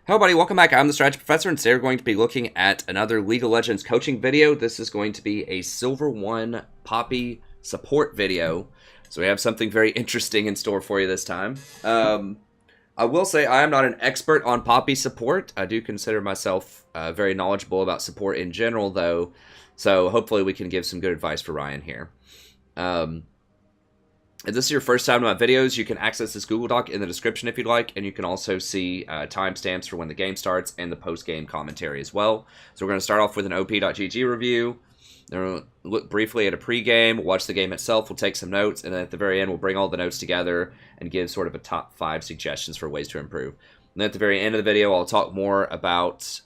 Hello buddy, welcome back. I'm the Strategy Professor, and today we're going to be looking at another League of Legends coaching video. This is going to be a Silver 1 Poppy support video. So we have something very interesting in store for you this time. I will say I am not an expert on Poppy support. I do consider myself very knowledgeable about support in general, though. So hopefully we can give some good advice for Ryan here. If this is your first time to my videos, you can access this Google Doc in the description if you'd like, and you can also see timestamps for when the game starts and the post-game commentary as well. So we're going to start off with an op.gg review. Then we'll look briefly at a pre-game, watch the game itself, we'll take some notes, and then at the very end we'll bring all the notes together and give sort of a top 5 suggestions for ways to improve. And then at the very end of the video, I'll talk more about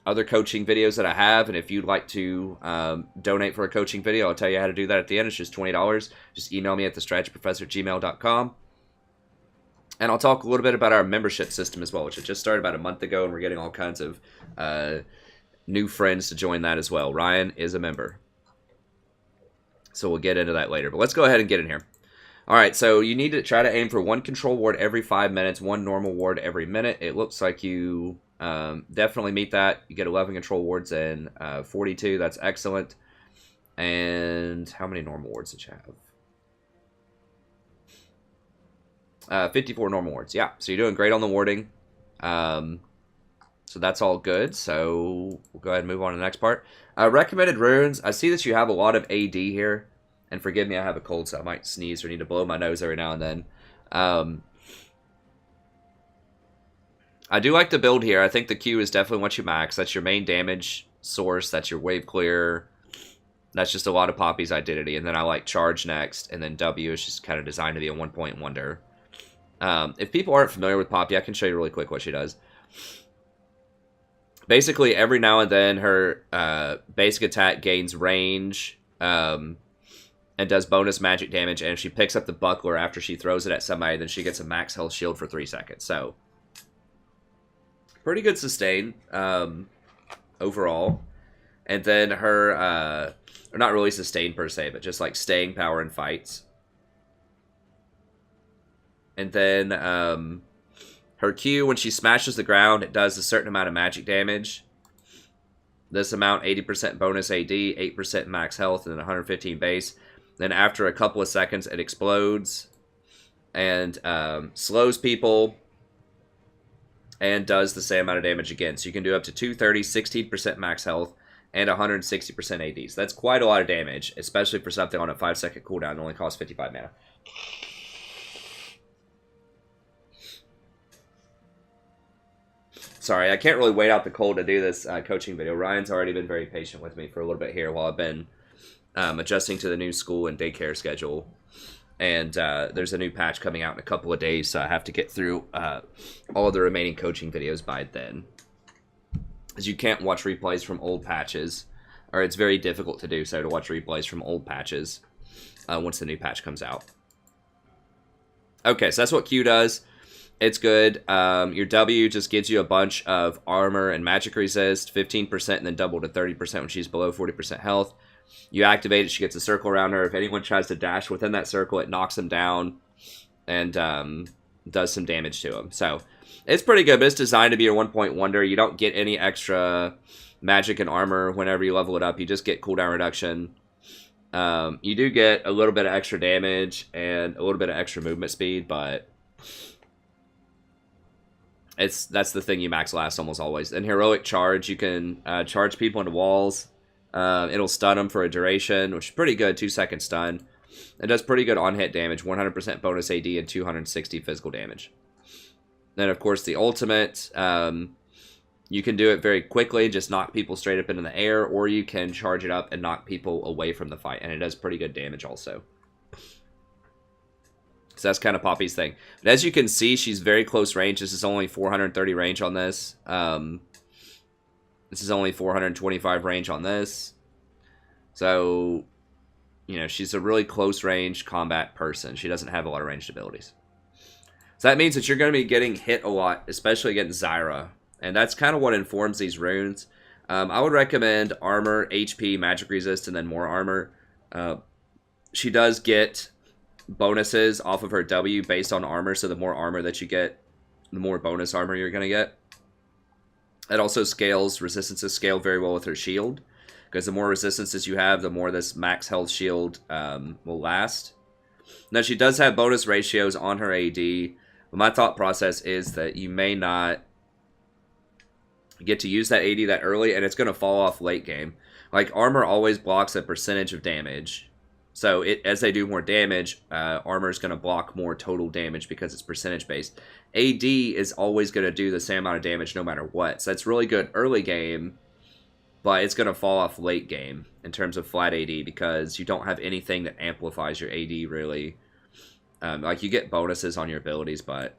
other coaching videos that I have, and if you'd like to donate for a coaching video, I'll tell you how to do that at the end. It's just $20. Just email me at thestrategyprofessor@gmail.com. And I'll talk a little bit about our membership system as well, which I just started about a month ago, and we're getting all kinds of new friends to join that as well. Ryan is a member. So we'll get into that later, but let's go ahead and get in here. All right, so you need to try to aim for 1 control ward every 5 minutes, 1 normal ward every minute. It looks like you definitely meet that. You get 11 control wards and 42. That's excellent. And how many normal wards did you have? 54 normal wards. Yeah, so you're doing great on the warding. So that's all good. So we'll go ahead and move on to the next part. Recommended runes. I see that you have a lot of AD here. And forgive me, I have a cold, so I might sneeze or need to blow my nose every now and then. I do like the build here. I think the Q is definitely what you max. That's your main damage source. That's your wave clear. That's just a lot of Poppy's identity. And then I like charge next. And then W is just kind of designed to be a one-point wonder. If people aren't familiar with Poppy, I can show you really quick what she does. Basically, every now and then, her basic attack gains range and does bonus magic damage. And if she picks up the buckler after she throws it at somebody, then she gets a max health shield for 3 seconds. So pretty good sustain overall. And then her, or not really sustain per se, but just like staying power in fights. And then her Q, when she smashes the ground, it does a certain amount of magic damage. This amount, 80% bonus AD, 8% max health, and then 115 base. Then after a couple of seconds, it explodes and slows people. And does the same amount of damage again. So you can do up to 230, 16% max health, and 160% AD. So that's quite a lot of damage, especially for something on a 5-second cooldown that only costs 55 mana. Sorry, I can't really wait out the cold to do this coaching video. Ryan's already been very patient with me for a little bit here while I've been adjusting to the new school and daycare schedule. And there's a new patch coming out in a couple of days, so I have to get through all of the remaining coaching videos by then. As you can't watch replays from old patches, or it's very difficult to do so, to watch replays from old patches once the new patch comes out. Okay, so that's what Q does. It's good. Your W just gives you a bunch of armor and magic resist, 15%, and then double to 30% when she's below 40% health. You activate it, she gets a circle around her. If anyone tries to dash within that circle, it knocks them down and does some damage to them. So it's pretty good, but it's designed to be a one-point wonder. You don't get any extra magic and armor whenever you level it up. You just get cooldown reduction. You do get a little bit of extra damage and a little bit of extra movement speed, but that's the thing you max last almost always. In Heroic Charge, you can charge people into walls. It'll stun them for a duration, which is pretty good, 2-second stun. It does pretty good on-hit damage, 100% bonus AD and 260 physical damage. Then, of course, the ultimate, you can do it very quickly, just knock people straight up into the air, or you can charge it up and knock people away from the fight, and it does pretty good damage also. So that's kind of Poppy's thing. But as you can see, she's very close range. This is only 430 range on this. This is only 425 range on this. So, you know, she's a really close range combat person. She doesn't have a lot of ranged abilities. So that means that you're going to be getting hit a lot, especially against Zyra. And that's kind of what informs these runes. I would recommend armor, HP, magic resist, and then more armor. She does get bonuses off of her W based on armor, so the more armor that you get, the more bonus armor you're going to get. It also scales, resistances scale very well with her shield, because the more resistances you have, the more this max health shield will last. Now, she does have bonus ratios on her AD, but my thought process is that you may not get to use that AD that early, and it's going to fall off late game. Like, armor always blocks a percentage of damage. So, as they do more damage, armor is going to block more total damage because it's percentage-based. AD is always going to do the same amount of damage no matter what. So, that's really good early game, but it's going to fall off late game in terms of flat AD because you don't have anything that amplifies your AD, really. Like, you get bonuses on your abilities, but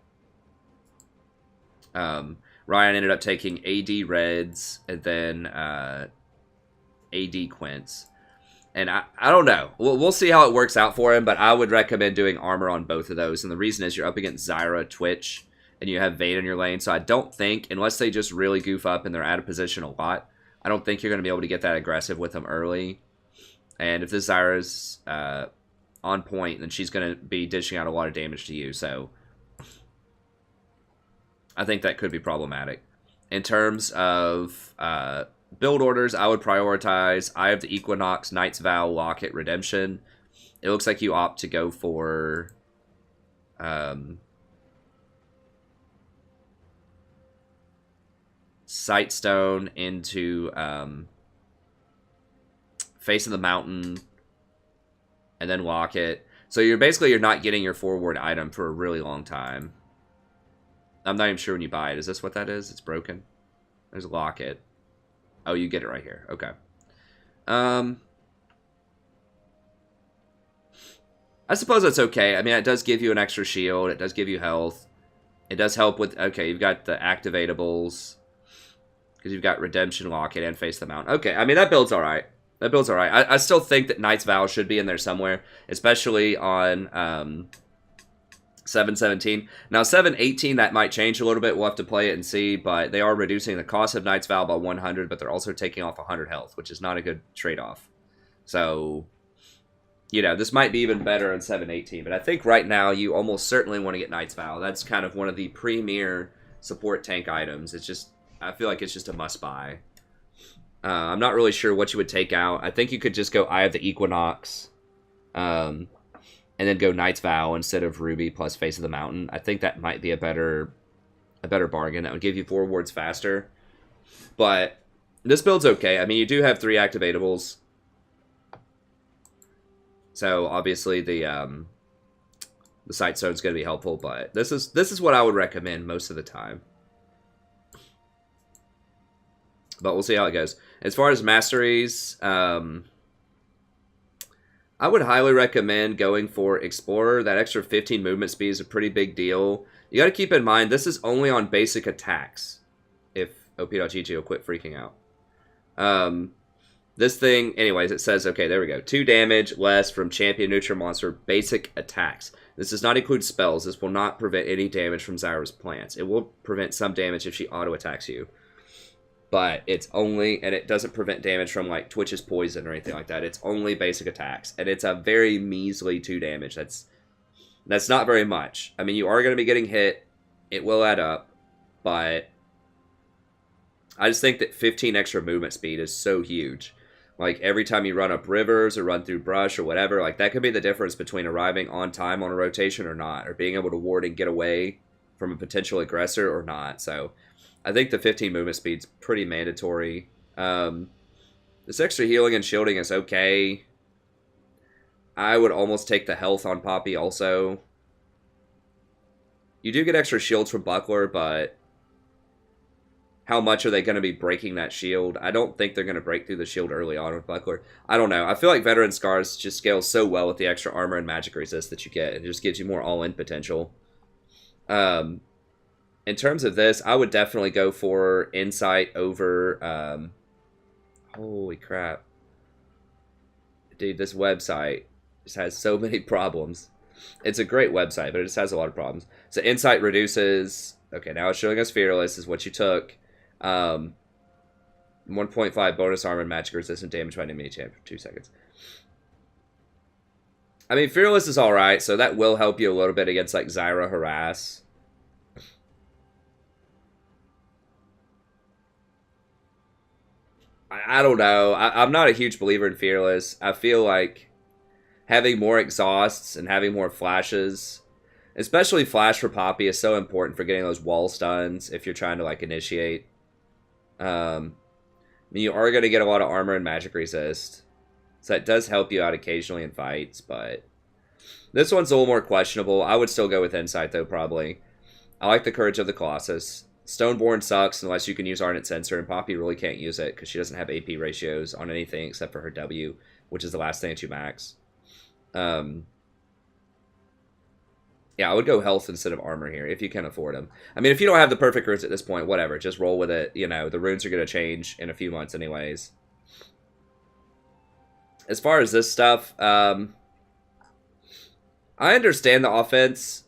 Ryan ended up taking AD Reds and then AD Quints. And I don't know. We'll see how it works out for him, but I would recommend doing armor on both of those. And the reason is you're up against Zyra, Twitch, and you have Vayne in your lane. So I don't think, unless they just really goof up and they're out of position a lot, I don't think you're going to be able to get that aggressive with them early. And if this Zyra's on point, then she's going to be dishing out a lot of damage to you. So I think that could be problematic. In terms of build orders, I would prioritize Eye of the Equinox, Knight's Vow, Locket, Redemption. It looks like you opt to go for Sightstone into Face of the Mountain, and then Locket. So you're not getting your forward item for a really long time. I'm not even sure when you buy it. Is this what that is? It's broken. There's a Locket. Oh, you get it right here. Okay. I suppose that's okay. I mean, it does give you an extra shield. It does give you health. It does help with... Okay, you've got the activatables. Because you've got Redemption, Locket, and Face the Mountain. Okay, I mean, that build's alright. That build's alright. I still think that Knight's Vow should be in there somewhere. Especially on 717. Now, 718, that might change a little bit. We'll have to play it and see. But they are reducing the cost of Knight's Vow by 100. But they're also taking off 100 health, which is not a good trade-off. So... You know, this might be even better in 718, but I think right now you almost certainly want to get Knight's Vow. That's kind of one of the premier support tank items. It's just, I feel like it's just a must-buy. I'm not really sure what you would take out. I think you could just go Eye of the Equinox, and then go Knight's Vow instead of Ruby plus Face of the Mountain. I think that might be a better bargain. That would give you 4 wards faster. But this build's okay. I mean, you do have 3 activatables. So obviously the Sightstone is going to be helpful, but this is what I would recommend most of the time. But we'll see how it goes. As far as masteries, I would highly recommend going for Explorer. That extra 15 movement speed is a pretty big deal. You got to keep in mind this is only on basic attacks. If op.gg will quit freaking out. This thing, anyways, it says, okay, there we go. 2 damage less from champion neutral monster basic attacks. This does not include spells. This will not prevent any damage from Zyra's plants. It will prevent some damage if she auto-attacks you. But it's only, and it doesn't prevent damage from, like, Twitch's poison or anything like that. It's only basic attacks. And it's a very measly 2 damage. That's not very much. I mean, you are going to be getting hit. It will add up. But I just think that 15 extra movement speed is so huge. Like, every time you run up rivers or run through brush or whatever, like, that could be the difference between arriving on time on a rotation or not, or being able to ward and get away from a potential aggressor or not. So, I think the 15 movement speed's pretty mandatory. This extra healing and shielding is okay. I would almost take the health on Poppy also. You do get extra shields from Buckler, but... how much are they going to be breaking that shield? I don't think they're going to break through the shield early on with Buckler. I don't know. I feel like Veteran Scars just scales so well with the extra armor and magic resist that you get. It just gives you more all-in potential. In terms of this, I would definitely go for Insight over... holy crap. Dude, this website just has so many problems. It's a great website, but it just has a lot of problems. So Insight reduces... Okay, now it's showing us Fearless is what you took. 1.5 bonus armor and magic resistant damage by enemy champ for 2 seconds. I mean, Fearless is alright, so that will help you a little bit against, like, Zyra Harass. I don't know. I'm not a huge believer in Fearless. I feel like having more exhausts and having more flashes, especially flash for Poppy, is so important for getting those wall stuns if you're trying to like initiate. I mean, you are going to get a lot of armor and magic resist, so that does help you out occasionally in fights, but this one's a little more questionable. I would still go with Insight, though, probably. I like the Courage of the Colossus. Stoneborn sucks unless you can use Ardent Sensor, and Poppy really can't use it because she doesn't have AP ratios on anything except for her W, which is the last thing that you max. Yeah, I would go health instead of armor here, if you can afford them. I mean, if you don't have the perfect runes at this point, whatever. Just roll with it. You know, the runes are going to change in a few months anyways. As far as this stuff, I understand the offense.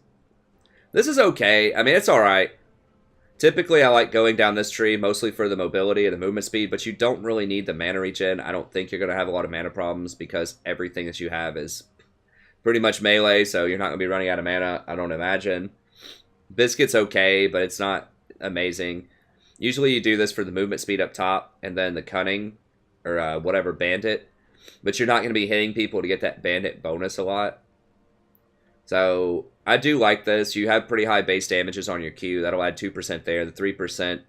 This is okay. I mean, it's alright. Typically, I like going down this tree, mostly for the mobility and the movement speed, but you don't really need the mana regen. I don't think you're going to have a lot of mana problems because everything that you have is pretty much melee, so you're not going to be running out of mana, I don't imagine. Biscuit's okay, but it's not amazing. Usually you do this for the movement speed up top, and then the cunning, or whatever, bandit. But you're not going to be hitting people to get that bandit bonus a lot. So, I do like this. You have pretty high base damages on your Q. That'll add 2% there. The 3%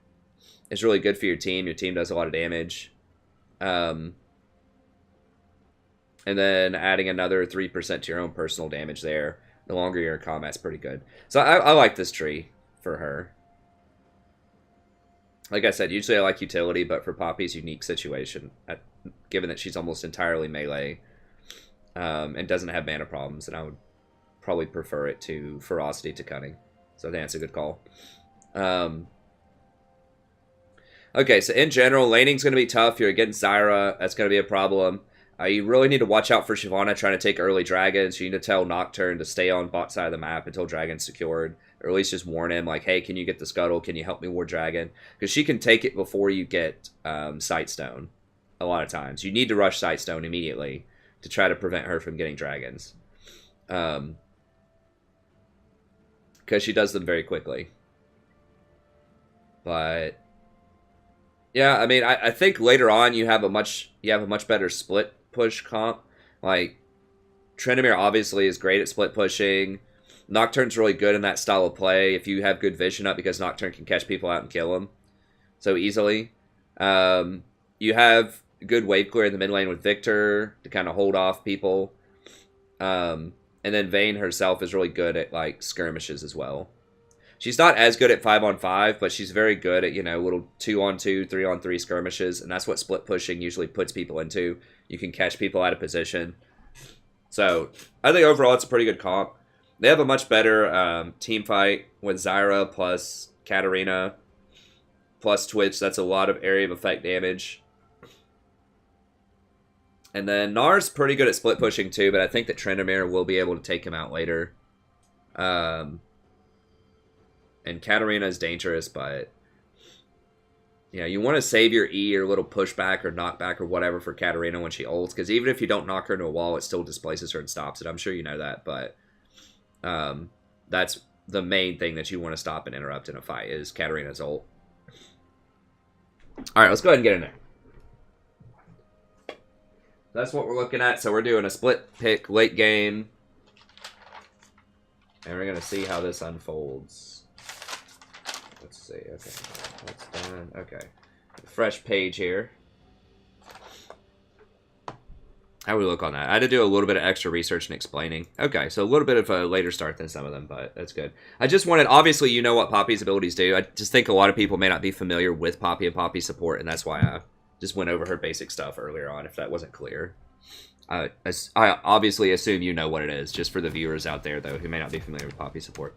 is really good for your team. Your team does a lot of damage. And then adding another 3% to your own personal damage there. The longer you're in combat's pretty good. So I like this tree for her. Like I said, usually I like utility, but for Poppy's unique situation, given that she's almost entirely melee and doesn't have mana problems, and I would probably prefer it to Ferocity to Cunning. So I think that's a good call. Okay, so in general, laning's going to be tough. You're against Zyra. That's going to be a problem. You really need to watch out for Shyvana trying to take early dragons. You need to tell Nocturne to stay on bot side of the map until dragon's secured. Or at least just warn him, like, hey, can you get the scuttle? Can you help me ward dragon? Because she can take it before you get Sightstone a lot of times. You need to rush Sightstone immediately to try to prevent her from getting dragons. Because she does them very quickly. But yeah, I mean, I think later on you have a much better split push comp. Like, Tryndamere obviously is great at split pushing. Nocturne's really good in that style of play if you have good vision up, because Nocturne can catch people out and kill them so easily. You have good wave clear in the mid lane with Victor to kind of hold off people. And then Vayne herself is really good at like skirmishes as well. She's not as good at 5-on-5, but she's very good at, you know, little 2-on-2, 3-on-3 skirmishes, and that's what split pushing usually puts people into. You can catch people out of position. So, I think overall it's a pretty good comp. They have a much better team fight with Zyra plus Katarina plus Twitch. That's a lot of area of effect damage. And then Gnar's pretty good at split pushing too, but I think that Tryndamere will be able to take him out later. And Katarina is dangerous, but you know, you want to save your E or little pushback or knockback or whatever for Katarina when she ults, because even if you don't knock her into a wall, it still displaces her and stops it. I'm sure you know that, but that's the main thing that you want to stop and interrupt in a fight is Katarina's ult. Alright, let's go ahead and get in there. That's what we're looking at. So we're doing a split pick late game. And we're going to see how this unfolds. Let's see. Okay. That's done. Okay. Fresh page here. How do we look on that? I had to do a little bit of extra research and explaining. Okay, so a little bit of a later start than some of them, but that's good. I just wanted, obviously you know what Poppy's abilities do. I just think a lot of people may not be familiar with Poppy and Poppy support, and that's why I just went over her basic stuff earlier on, if that wasn't clear. I obviously assume you know what it is, just for the viewers out there, though, who may not be familiar with Poppy support.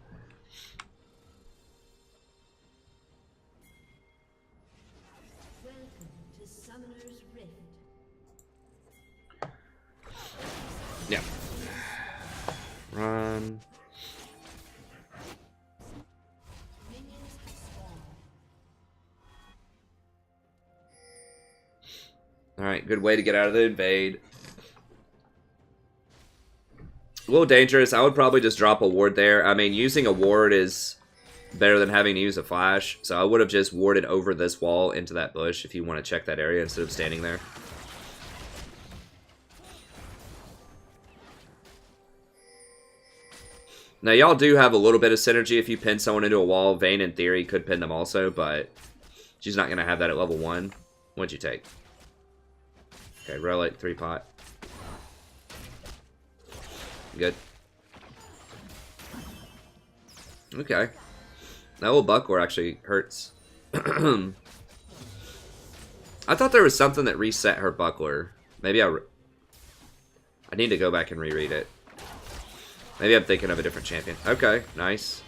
Yeah. Run. Alright, good way to get out of the invade. A little dangerous. I would probably just drop a ward there. I mean, using a ward is better than having to use a flash. So I would have just warded over this wall into that bush if you want to check that area instead of standing there. Now, y'all do have a little bit of synergy if you pin someone into a wall. Vayne, in theory, could pin them also, but she's not going to have that at level 1. What'd you take? Okay, relic, 3-pot. Good. Okay. That little buckler actually hurts. I thought there was something that reset her buckler. Maybe I need to go back and reread it. Maybe I'm thinking of a different champion. Okay, nice.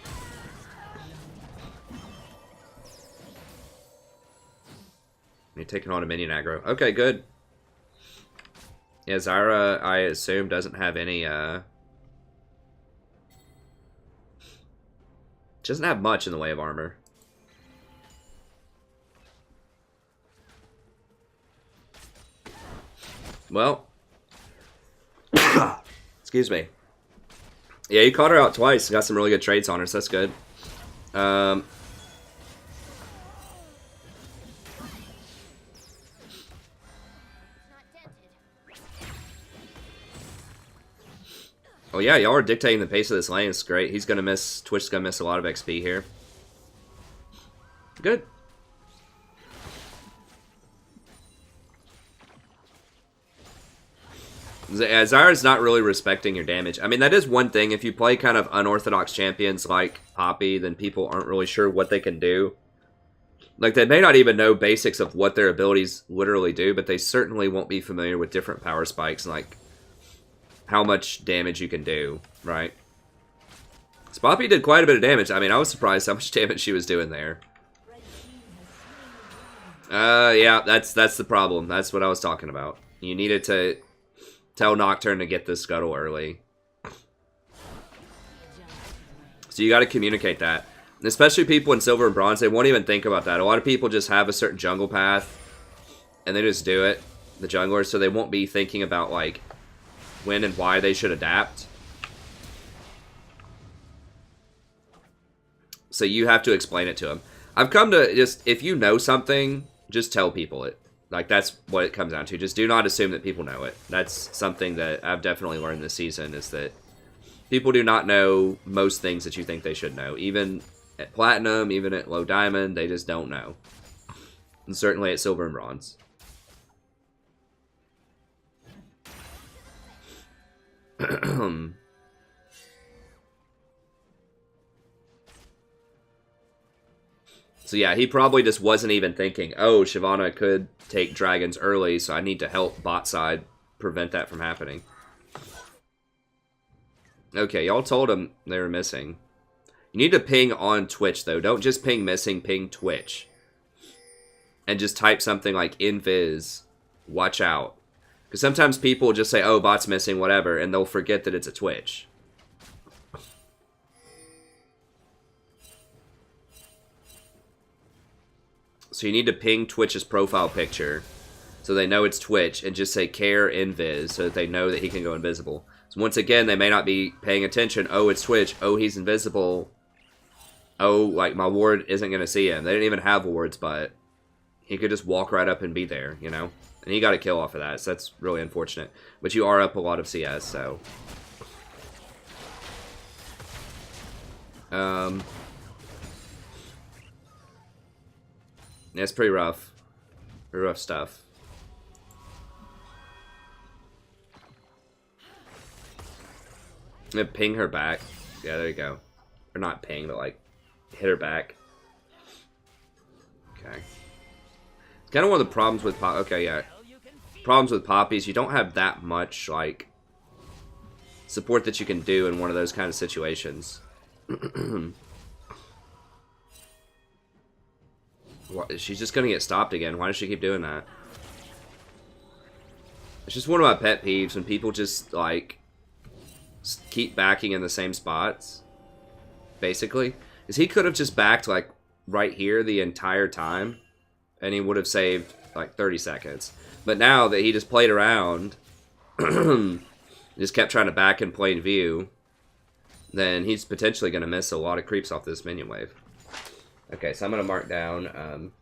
You're taking on a minion aggro. Okay, good. Yeah, Zyra, I assume, doesn't have any, she doesn't have much in the way of armor. Well. Excuse me. Yeah, you caught her out twice. Got some really good trades on her, so that's good. Oh yeah, y'all are dictating the pace of this lane. It's great. He's gonna miss. Twitch's gonna miss a lot of XP here. Good. Zyra's not really respecting your damage. I mean, that is one thing. If you play kind of unorthodox champions like Poppy, then people aren't really sure what they can do. Like, they may not even know basics of what their abilities literally do, but they certainly won't be familiar with different power spikes and, like, how much damage you can do, right? So Poppy did quite a bit of damage. I mean, I was surprised how much damage she was doing there. Yeah, that's the problem. That's what I was talking about. You needed to tell Nocturne to get this scuttle early. So you got to communicate that. And especially people in Silver and Bronze, they won't even think about that. A lot of people just have a certain jungle path, and they just do it, the junglers, so they won't be thinking about, like, when and why they should adapt. So you have to explain it to them. I've come to just, if you know something, just tell people it. Like, that's what it comes down to. Just do not assume that people know it. That's something that I've definitely learned this season, is that people do not know most things that you think they should know. Even at Platinum, even at Low Diamond, they just don't know. And certainly at Silver and Bronze. So yeah, he probably just wasn't even thinking, oh, Shyvana could take dragons early, so I need to help bot side prevent that from happening. Okay, y'all told him they were missing. You need to ping on Twitch, though. Don't just ping missing, ping Twitch. And just type something like invis, watch out. Because sometimes people just say, oh, bot's missing, whatever, and they'll forget that it's a Twitch. So you need to ping Twitch's profile picture so they know it's Twitch, and just say care invis so that they know that he can go invisible. So once again, they may not be paying attention. Oh, it's Twitch. Oh, he's invisible. Oh, like, my ward isn't going to see him. They didn't even have wards, but he could just walk right up and be there, you know? And he got a kill off of that, so that's really unfortunate. But you are up a lot of CS, so... Yeah, it's pretty rough. Pretty rough stuff. I'm gonna ping her back. Yeah, there you go. Or not ping, but like, hit her back. Okay. It's kind of one of the problems with Pop. Okay, yeah. Problems with Poppy is you don't have that much, like, support that you can do in one of those kind of situations. What, she's just gonna get stopped again. Why does she keep doing that? It's just one of my pet peeves when people just, like, keep backing in the same spots. Basically. Because he could have just backed, like, right here the entire time. And he would have saved, like, 30 seconds. But now that he just played around, just kept trying to back in plain view, then he's potentially going to miss a lot of creeps off this minion wave. Okay, so I'm going to mark down...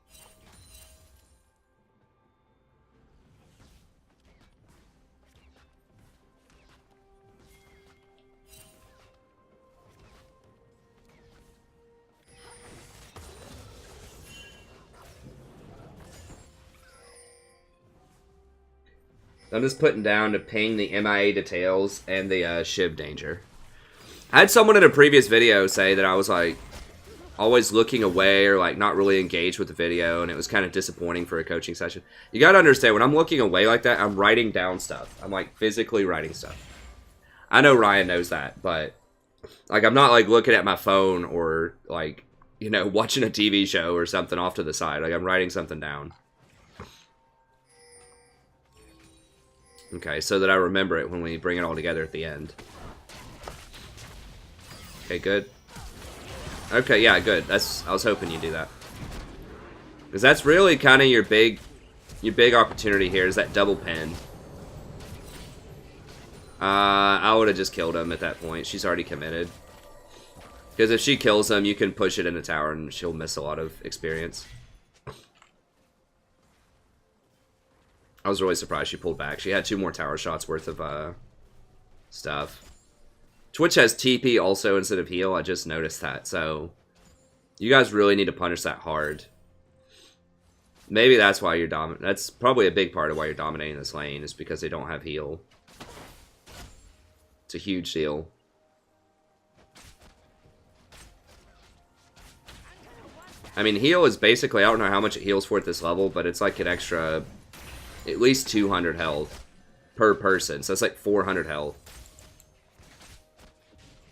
I'm just putting down to ping the MIA details and the Shiv danger. I had someone in a previous video say that I was like always looking away or like not really engaged with the video, and it was kind of disappointing for a coaching session. You gotta understand, when I'm looking away like that, I'm writing down stuff. I'm like physically writing stuff. I know Ryan knows that, but like I'm not like looking at my phone or like, you know, watching a TV show or something off to the side. Like I'm writing something down. Okay, so that I remember it when we bring it all together at the end. Okay, good. Okay, yeah, good. I was hoping you'd do that. Because that's really kind of your big opportunity here is that double pin. I would have just killed him at that point. She's already committed. Because if she kills him, you can push it in the tower and she'll miss a lot of experience. I was really surprised she pulled back. She had 2 more tower shots worth of stuff. Twitch has TP also instead of heal. I just noticed that. So you guys really need to punish that hard. Maybe that's why you're dominant. That's probably a big part of why you're dominating this lane is because they don't have heal. It's a huge deal. I mean, heal is basically, I don't know how much it heals for at this level, but it's like an extra... at least 200 health per person. So that's like 400 health.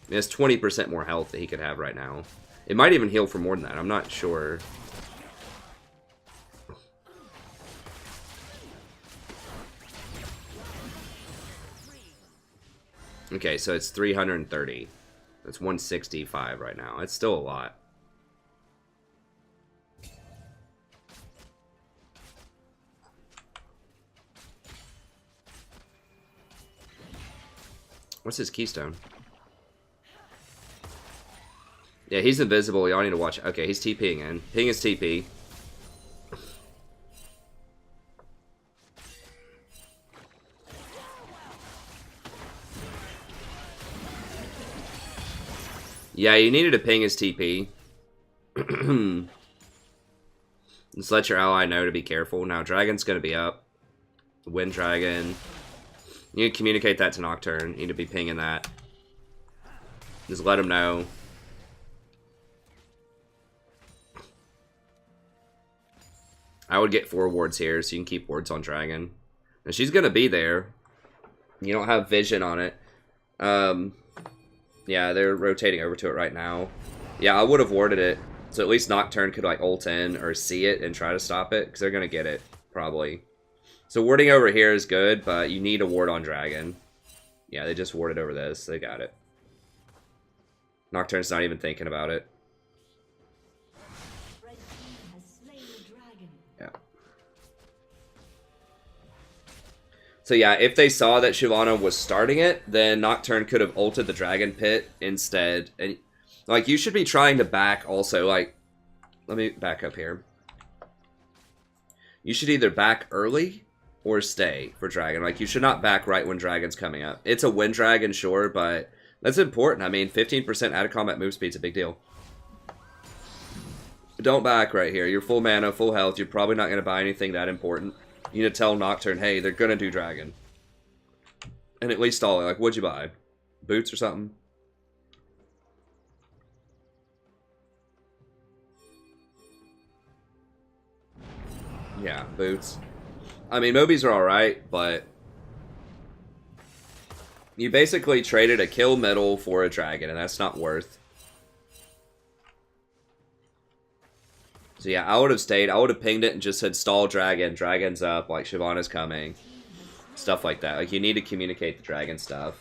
I mean, that's 20% more health that he could have right now. It might even heal for more than that. I'm not sure. Okay, so it's 330. That's 165 right now. It's still a lot. What's his keystone? Yeah, he's invisible. Y'all need to watch. Okay, he's TPing in. Ping his TP. Yeah, you needed to ping his TP. Just let your ally know to be careful. Now, Dragon's going to be up. Wind Dragon. You need to communicate that to Nocturne. You need to be pinging that. Just let him know. I would get 4 wards here, so you can keep wards on Dragon. And she's going to be there. You don't have vision on it. Yeah, they're rotating over to it right now. Yeah, I would have warded it. So at least Nocturne could like ult in or see it and try to stop it. Because they're going to get it, probably. So warding over here is good, but you need a ward on Dragon. Yeah, they just warded over this. They got it. Nocturne's not even thinking about it. Yeah. So yeah, if they saw that Shyvana was starting it, then Nocturne could have ulted the Dragon Pit instead. And like, you should be trying to back also, like, let me back up here. You should either back early or stay for Dragon. Like, you should not back right when Dragon's coming up. It's a Wind Dragon, sure, but that's important. I mean, 15% out of combat move speed's a big deal. Don't back right here. You're full mana, full health. You're probably not going to buy anything that important. You need to tell Nocturne, hey, they're going to do Dragon. And at least stall it. Like, what'd you buy? Boots or something? Yeah, boots. I mean, Mobies are alright, but you basically traded a kill middle for a dragon, and that's not worth. So yeah, I would have stayed. I would have pinged it and just said stall dragon, dragon's up, like Shyvana's coming. Stuff like that. Like, you need to communicate the dragon stuff.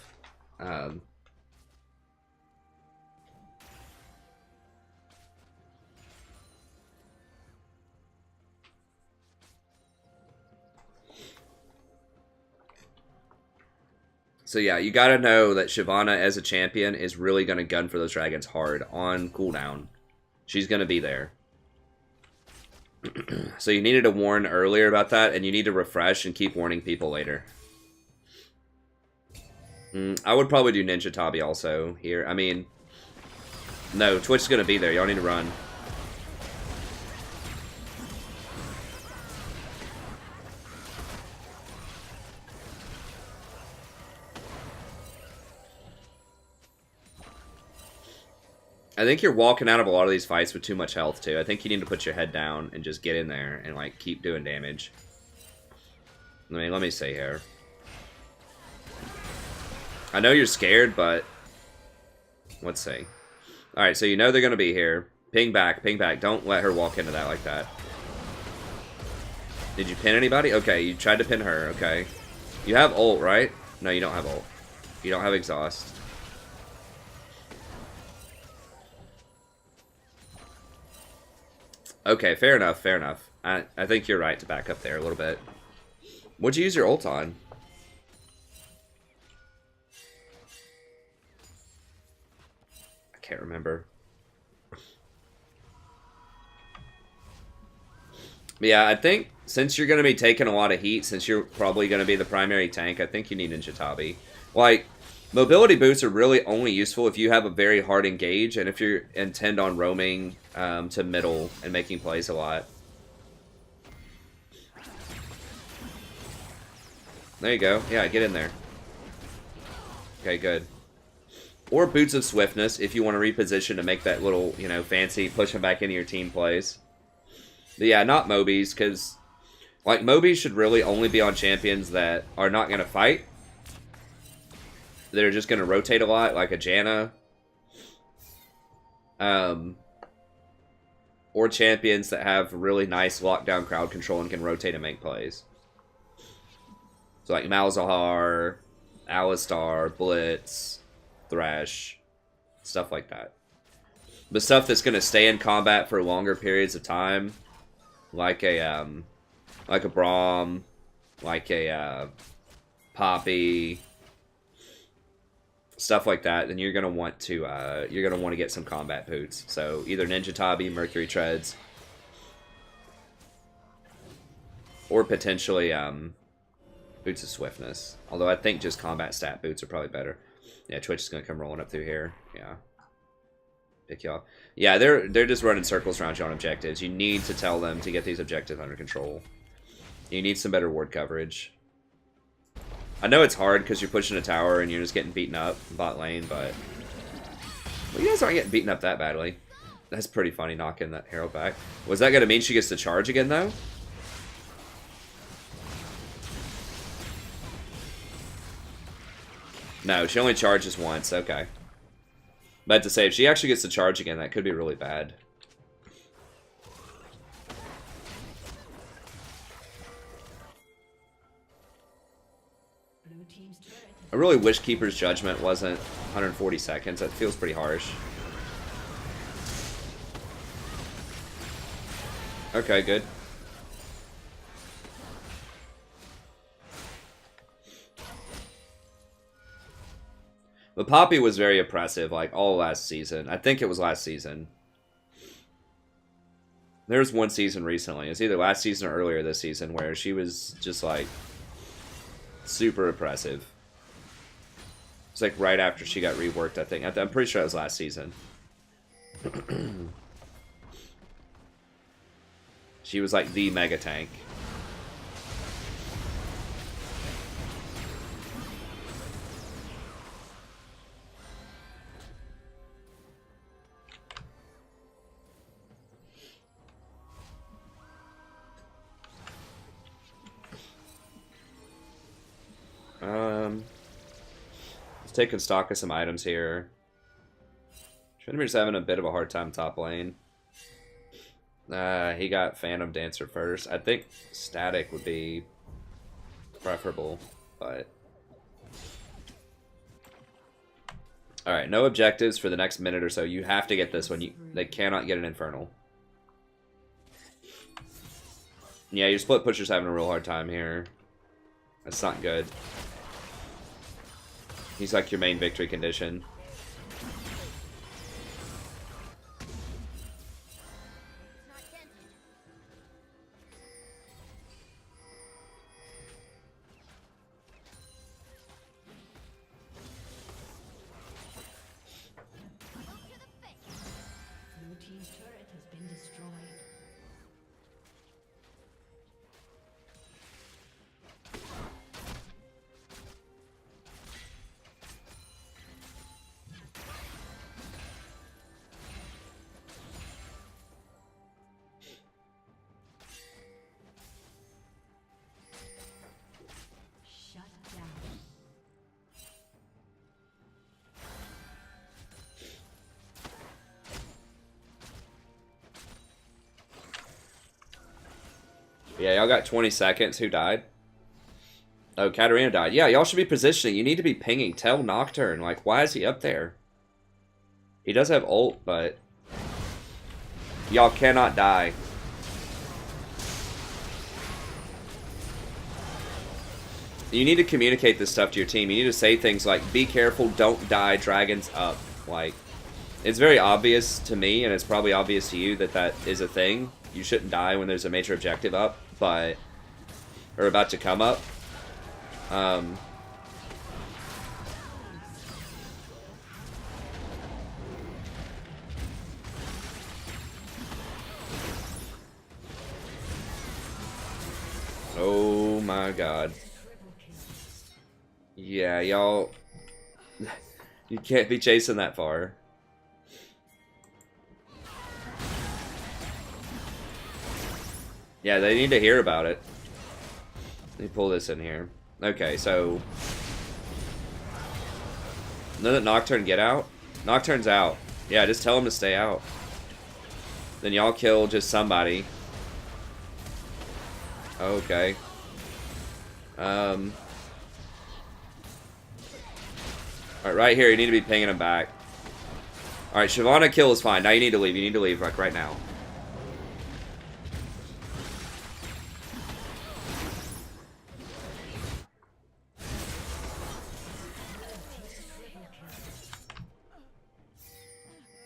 So yeah, you gotta know that Shyvana as a champion is really gonna gun for those dragons hard on cooldown. She's gonna be there. So you needed to warn earlier about that, and you need to refresh and keep warning people later. I would probably do Ninja Tabi also here. I mean, no, Twitch is going to be there. Y'all need to run. I think you're walking out of a lot of these fights with too much health, too. I think you need to put your head down and just get in there and, like, keep doing damage. I mean, let me see here. I know you're scared, but... let's see. Alright, so you know they're going to be here. Ping back, ping back. Don't let her walk into that like that. Did you pin anybody? Okay, you tried to pin her, okay. You have ult, right? No, you don't have ult. You don't have exhaust. Okay, fair enough, fair enough. I think you're right to back up there a little bit. What'd you use your ult on? I can't remember. Yeah, I think since you're going to be taking a lot of heat, since you're probably going to be the primary tank, I think you need Ninja Tabi. Like, mobility boots are really only useful if you have a very hard engage and if you intend on roaming to middle and making plays a lot. There you go. Yeah, get in there. Okay, good. Or Boots of Swiftness if you want to reposition to make that little, you know, fancy push them back into your team plays. But yeah, not Mobies, because, like, Mobies should really only be on champions that are not going to fight. They're just going to rotate a lot, like a Janna. Or champions that have really nice lockdown crowd control and can rotate and make plays. So like Malzahar, Alistar, Blitz, Thresh, stuff like that. But stuff that's going to stay in combat for longer periods of time, like a Braum, like a Poppy, stuff like that, then you're gonna want to get some combat boots. So either Ninja Tabi, Mercury Treads, or potentially Boots of Swiftness. Although I think just combat stat boots are probably better. Yeah, Twitch is gonna come rolling up through here. Yeah, pick you off. Yeah, they're just running circles around you on objectives. You need to tell them to get these objectives under control. You need some better ward coverage. I know it's hard because you're pushing a tower and you're just getting beaten up in bot lane, but well, you guys aren't getting beaten up that badly. That's pretty funny, knocking that Herald back. Was that going to mean she gets to charge again, though? No, she only charges once. Okay. But to say, if she actually gets to charge again, that could be really bad. I really wish Keeper's Judgment wasn't 140 seconds. That feels pretty harsh. Okay, good. But Poppy was very oppressive, like, all last season. I think it was last season. There was one season recently. It was either last season or earlier this season where she was just, like, super oppressive. It's like right after she got reworked, I think. I'm pretty sure it was last season. She was like the mega tank. Taking stock of some items here. Trinimir's having a bit of a hard time top lane. He got Phantom Dancer first. I think Static would be preferable, but... Alright, no objectives for the next minute or so. You have to get this one. They cannot get an Infernal. Yeah, your split pusher's having a real hard time here. That's not good. He's like your main victory condition. Yeah, y'all got 20 seconds. Who died? Oh, Katarina died. Yeah, y'all should be positioning. You need to be pinging. Tell Nocturne. Like, why is he up there? He does have ult, but... y'all cannot die. You need to communicate this stuff to your team. You need to say things like, be careful, don't die, dragons up. Like, it's very obvious to me, and it's probably obvious to you that that is a thing. You shouldn't die when there's a major objective up, but... or about to come up. Oh my god. Yeah, y'all... you can't be chasing that far. Yeah, they need to hear about it. Let me pull this in here. Okay, so... let Nocturne get out? Nocturne's out. Yeah, just tell him to stay out. Then y'all kill just somebody. Okay. Alright, right here, you need to be pinging him back. Alright, Shyvana kill is fine. Now you need to leave. You need to leave, like, right now.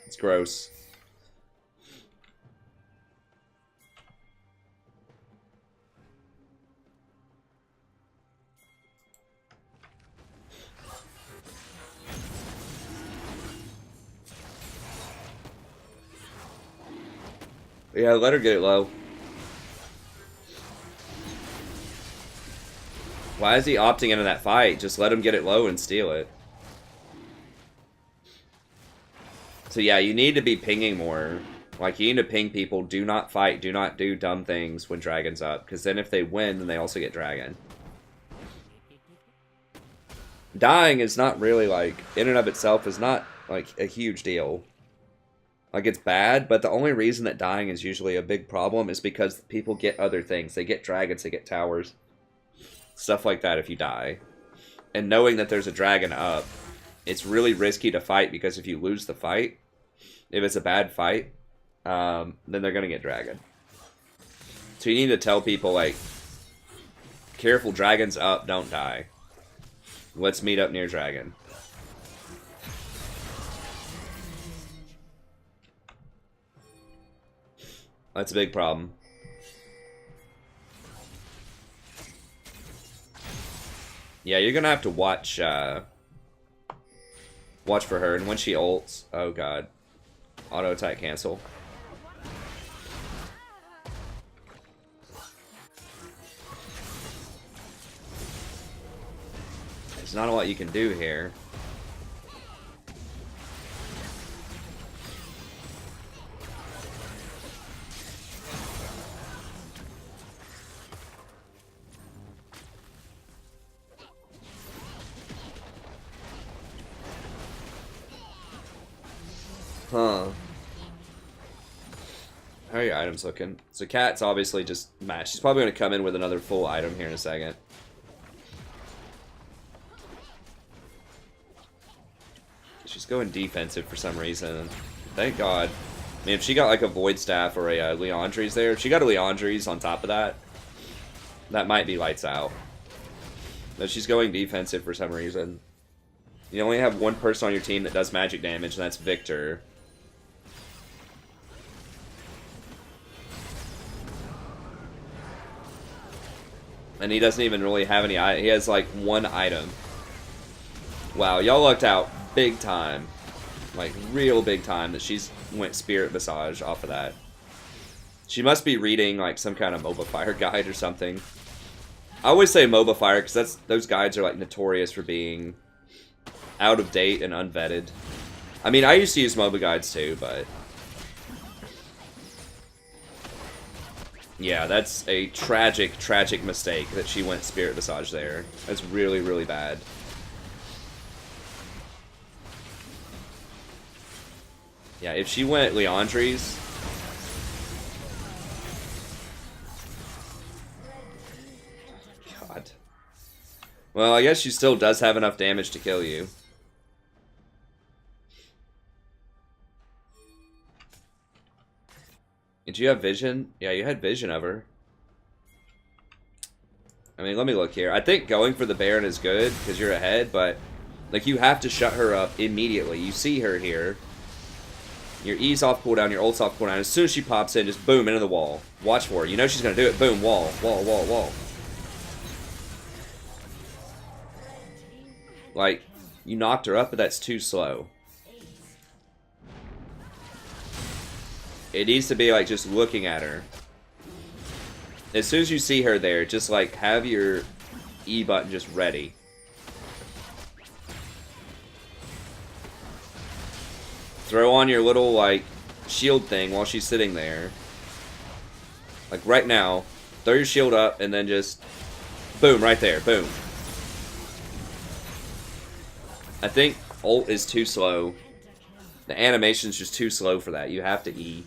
It's gross. Yeah, let her get it low. Why is he opting into that fight? Just let him get it low and steal it. So yeah, you need to be pinging more. Like, you need to ping people, do not fight, do not do dumb things when Dragon's up. Because then if they win, then they also get Dragon. Dying is not really, like, in and of itself is not, like, a huge deal. Like, it's bad, but the only reason that dying is usually a big problem is because people get other things. They get dragons, they get towers. Stuff like that if you die. And knowing that there's a dragon up, it's really risky to fight because if you lose the fight, if it's a bad fight, then they're going to get dragon. So you need to tell people, like, careful, dragon's up, don't die. Let's meet up near dragon. That's a big problem. Yeah, you're gonna have to watch, watch for her, and when she ults, oh god. Auto attack cancel. There's not a lot you can do here. Huh. How are your items looking? So Cat's obviously just matched. She's probably going to come in with another full item here in a second. She's going defensive for some reason. Thank God. I mean, if she got like a Void Staff or a Leandri's there, if she got a Leandri's on top of that, that might be lights out. But she's going defensive for some reason. You only have one person on your team that does magic damage, and that's Victor. And he doesn't even really have any. He has like one item. Wow, y'all lucked out big time. Like, real big time that she's went Spirit Massage off of that. She must be reading like some kind of MOBA Fire guide or something. I always say MOBA Fire because those guides are like notorious for being out of date and unvetted. I mean, I used to use MOBA guides too, but yeah, that's a tragic, tragic mistake that she went Spirit Massage there. That's really, really bad. Yeah, if she went Leandri's, God. Well, I guess she still does have enough damage to kill you. Did you have vision? Yeah, you had vision of her. I mean, let me look here. I think going for the Baron is good because you're ahead, but like you have to shut her up immediately. You see her here. Your E's off cooldown, your ult's off cooldown. As soon as she pops in, just boom, into the wall. Watch for her. You know she's going to do it. Boom, wall, wall, wall, wall. Like, you knocked her up, but that's too slow. It needs to be, like, just looking at her. As soon as you see her there, just, like, have your E button just ready. Throw on your little, like, shield thing while she's sitting there. Like, right now. Throw your shield up, and then just... boom, right there. Boom. I think ult is too slow. The animation's just too slow for that. You have to E.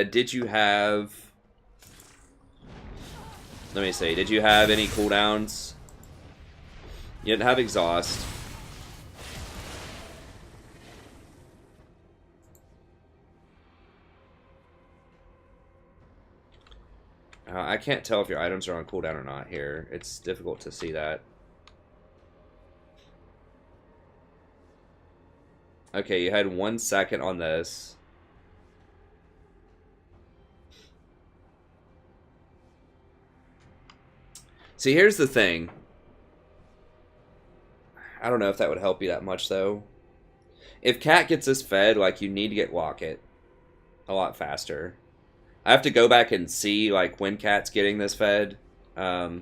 Did you have... let me see. Did you have any cooldowns? You didn't have exhaust. I can't tell if your items are on cooldown or not here. It's difficult to see that. Okay, you had 1 second on this. See, here's the thing. I don't know if that would help you that much, though. If Cat gets this fed, like, you need to get Locket a lot faster. I have to go back and see, like, when Cat's getting this fed. Yeah,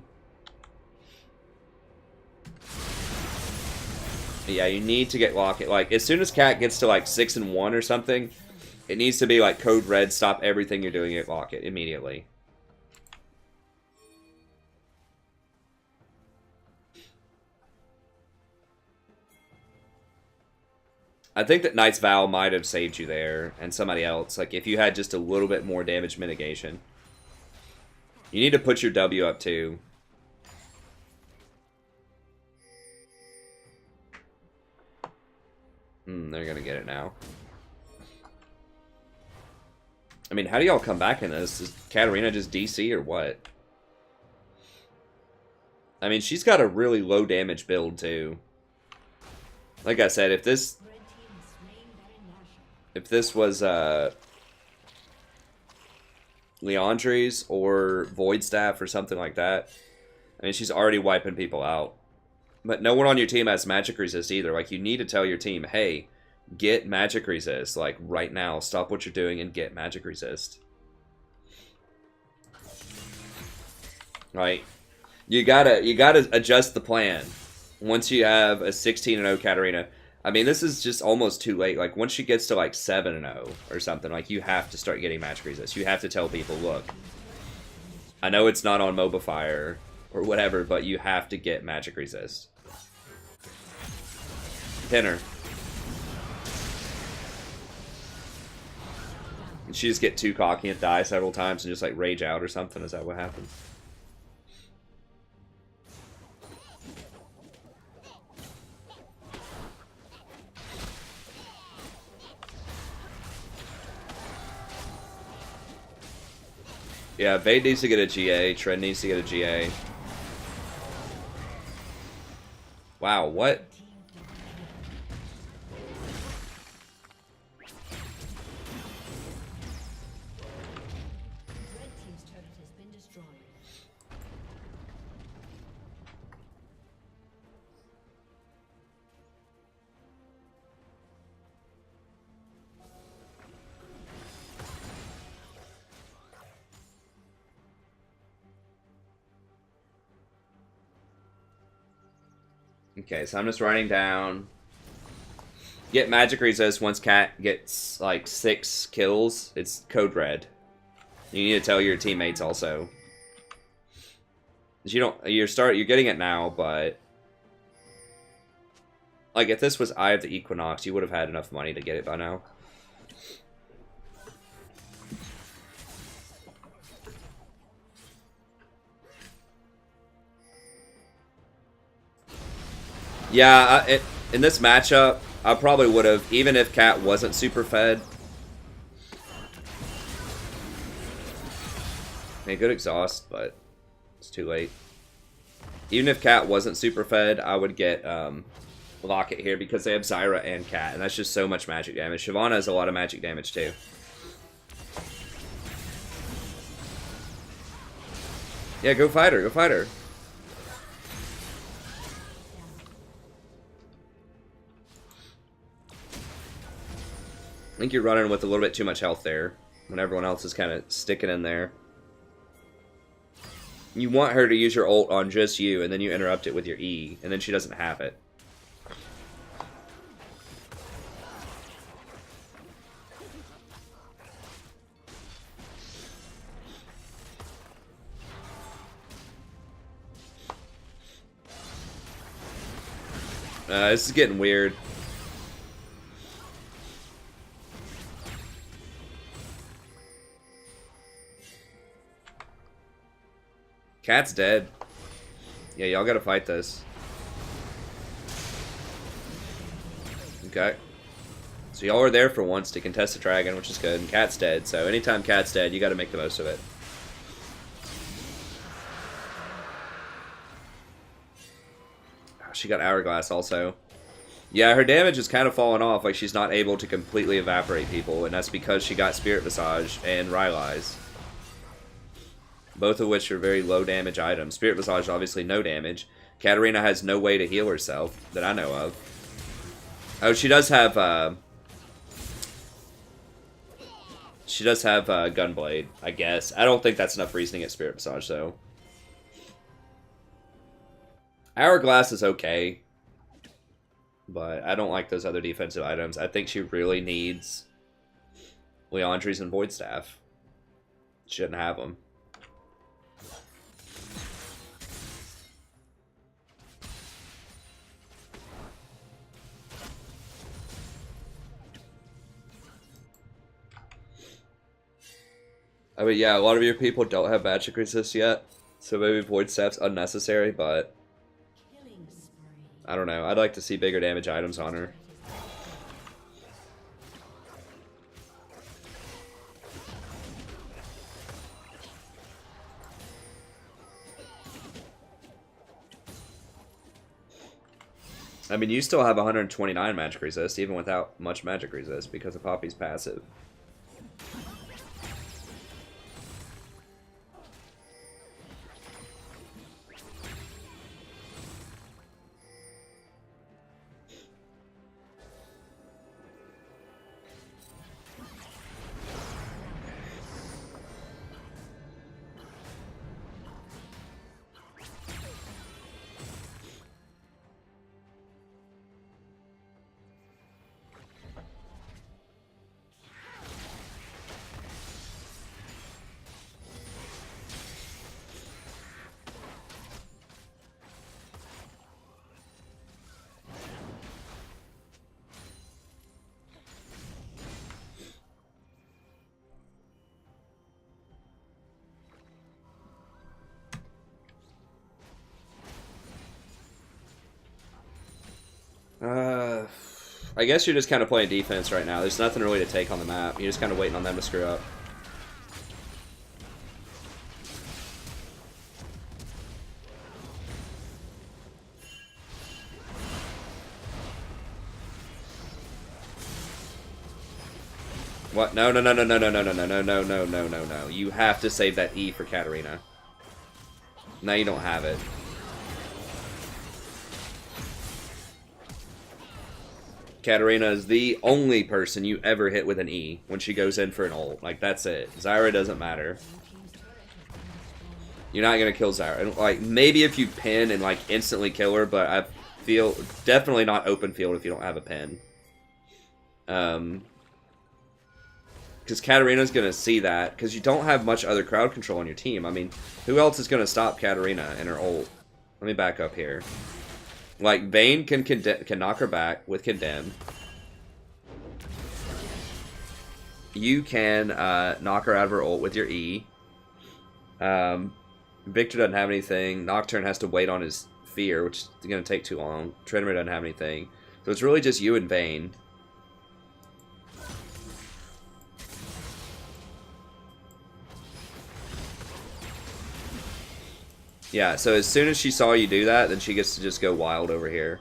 you need to get Locket. Like, as soon as Cat gets to, like, 6 and 1 or something, it needs to be, like, code red, stop everything you're doing at Locket immediately. I think that Knight's Vow might have saved you there, and somebody else. Like, if you had just a little bit more damage mitigation. You need to put your W up, too. They're gonna get it now. I mean, how do y'all come back in this? Is Katarina just DC or what? I mean, she's got a really low damage build, too. Like I said, if this was Leandre's or Void Staff or something like that, I mean, she's already wiping people out. But no one on your team has magic resist either. Like, you need to tell your team, hey, get magic resist. Like, right now, stop what you're doing and get magic resist. Right? You gotta adjust the plan. Once you have a 16-0 Katarina, I mean, this is just almost too late. Like, once she gets to, like, 7-0 or something, like, you have to start getting magic resist. You have to tell people, look, I know it's not on Mobifier or whatever, but you have to get magic resist. Pin her. And she just get too cocky and die several times and just, like, rage out or something? Is that what happened? Yeah, Vade needs to get a GA. Trent needs to get a GA. Wow, what? Okay, so I'm just writing down. Get magic resist once Cat gets like 6 kills. It's code red. You need to tell your teammates also. You're getting it now, but like if this was Eye of the Equinox, you would have had enough money to get it by now. Yeah, in this matchup, I probably would have, even if Cat wasn't super fed. Hey, good exhaust, but it's too late. Even if Cat wasn't super fed, I would get Locket here because they have Zyra and Cat, and that's just so much magic damage. Shyvana has a lot of magic damage too. Yeah, go fight her, go fight her. I think you're running with a little bit too much health there when everyone else is kind of sticking in there. You want her to use your ult on just you, and then you interrupt it with your E, and then she doesn't have it. This is getting weird. Cat's dead. Yeah, y'all gotta fight this. Okay. So y'all are there for once to contest the dragon, which is good. And Cat's dead, so anytime Cat's dead, you gotta make the most of it. Oh, she got Hourglass also. Yeah, her damage is kind of falling off. Like, she's not able to completely evaporate people, and that's because she got Spirit Visage and Rylai's. Both of which are very low damage items. Spirit Visage, obviously no damage. Katarina has no way to heal herself, that I know of. Oh, she does have, Gunblade, I guess. I don't think that's enough reasoning at Spirit Visage, though. Hourglass is okay. But I don't like those other defensive items. I think she really needs Leandries and Void Staff. Shouldn't have them. I mean, yeah, a lot of your people don't have magic resist yet, so maybe Void Staff's unnecessary, but I don't know. I'd like to see bigger damage items on her. I mean, you still have 129 magic resist, even without much magic resist, because of Poppy's passive. I guess you're just kind of playing defense right now. There's nothing really to take on the map. You're just kind of waiting on them to screw up. What? No, no, no, no, no, no, no, no, no, no, no, no, no, no, no. You have to save that E for Katarina. Now you don't have it. Katarina is the only person you ever hit with an E when she goes in for an ult. Like, that's it. Zyra doesn't matter. You're not going to kill Zyra. Like, maybe if you pin and, like, instantly kill her, but I feel definitely not open field if you don't have a pin. Because Because Katarina's going to see that, because you don't have much other crowd control on your team. I mean, who else is going to stop Katarina and her ult? Let me back up here. Like, Vayne can knock her back with Condemn. You can knock her out of her ult with your E. Victor doesn't have anything. Nocturne has to wait on his Fear, which is going to take too long. Trinity doesn't have anything. So it's really just you and Vayne. Yeah, so as soon as she saw you do that, then she gets to just go wild over here.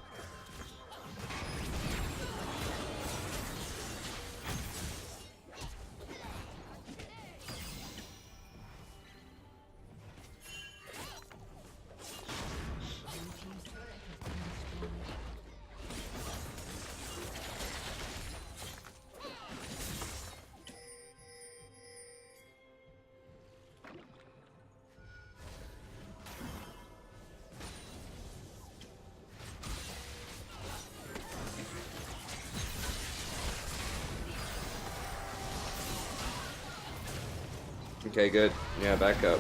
Okay, good. Yeah, back up.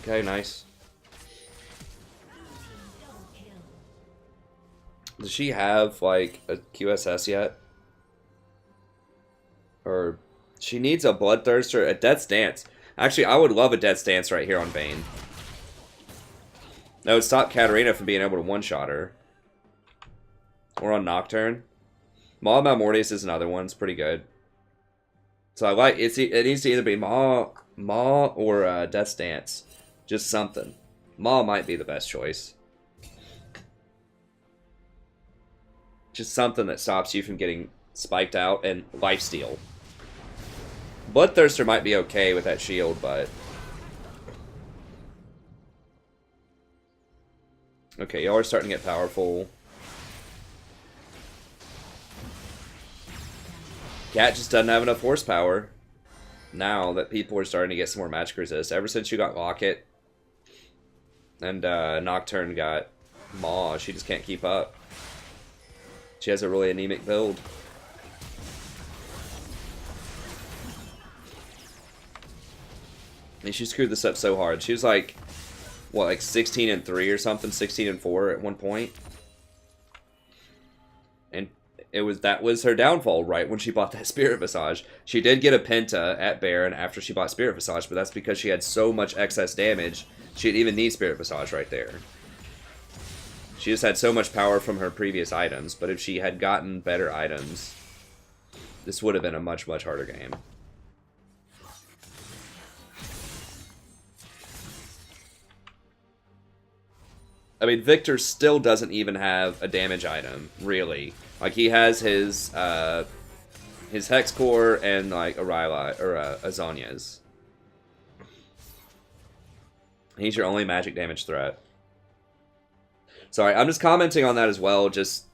Okay, nice. Does she have, like, a QSS yet? Or... She needs a Bloodthirster, a Death's Dance. Actually, I would love a Death's Dance right here on Vayne. That would stop Katarina from being able to one-shot her. Or on Nocturne. Maw Malmortius is another one. It's pretty good. So I like it needs to either be Maw or Death's Dance. Just something. Maw might be the best choice. Just something that stops you from getting spiked out, and lifesteal. Bloodthirster might be okay with that shield, but... Okay, y'all are starting to get powerful. Cat just doesn't have enough horsepower now that people are starting to get some more magic resist. Ever since you got Locket and Nocturne got Maw, she just can't keep up. She has a really anemic build. And she screwed this up so hard. She was like, what, like 16-3 or something? 16-4 at one point. And that was her downfall, right, when she bought that Spirit Visage. She did get a Penta at Baron after she bought Spirit Visage, but that's because she had so much excess damage, she didn't even need Spirit Visage right there. She just had so much power from her previous items, but if she had gotten better items, this would have been a much, much harder game. I mean, Victor still doesn't even have a damage item, really. Like, he has his Hex Core and, like, a Rylai, or a Zhonya's. He's your only magic damage threat. Sorry, I'm just commenting on that as well, just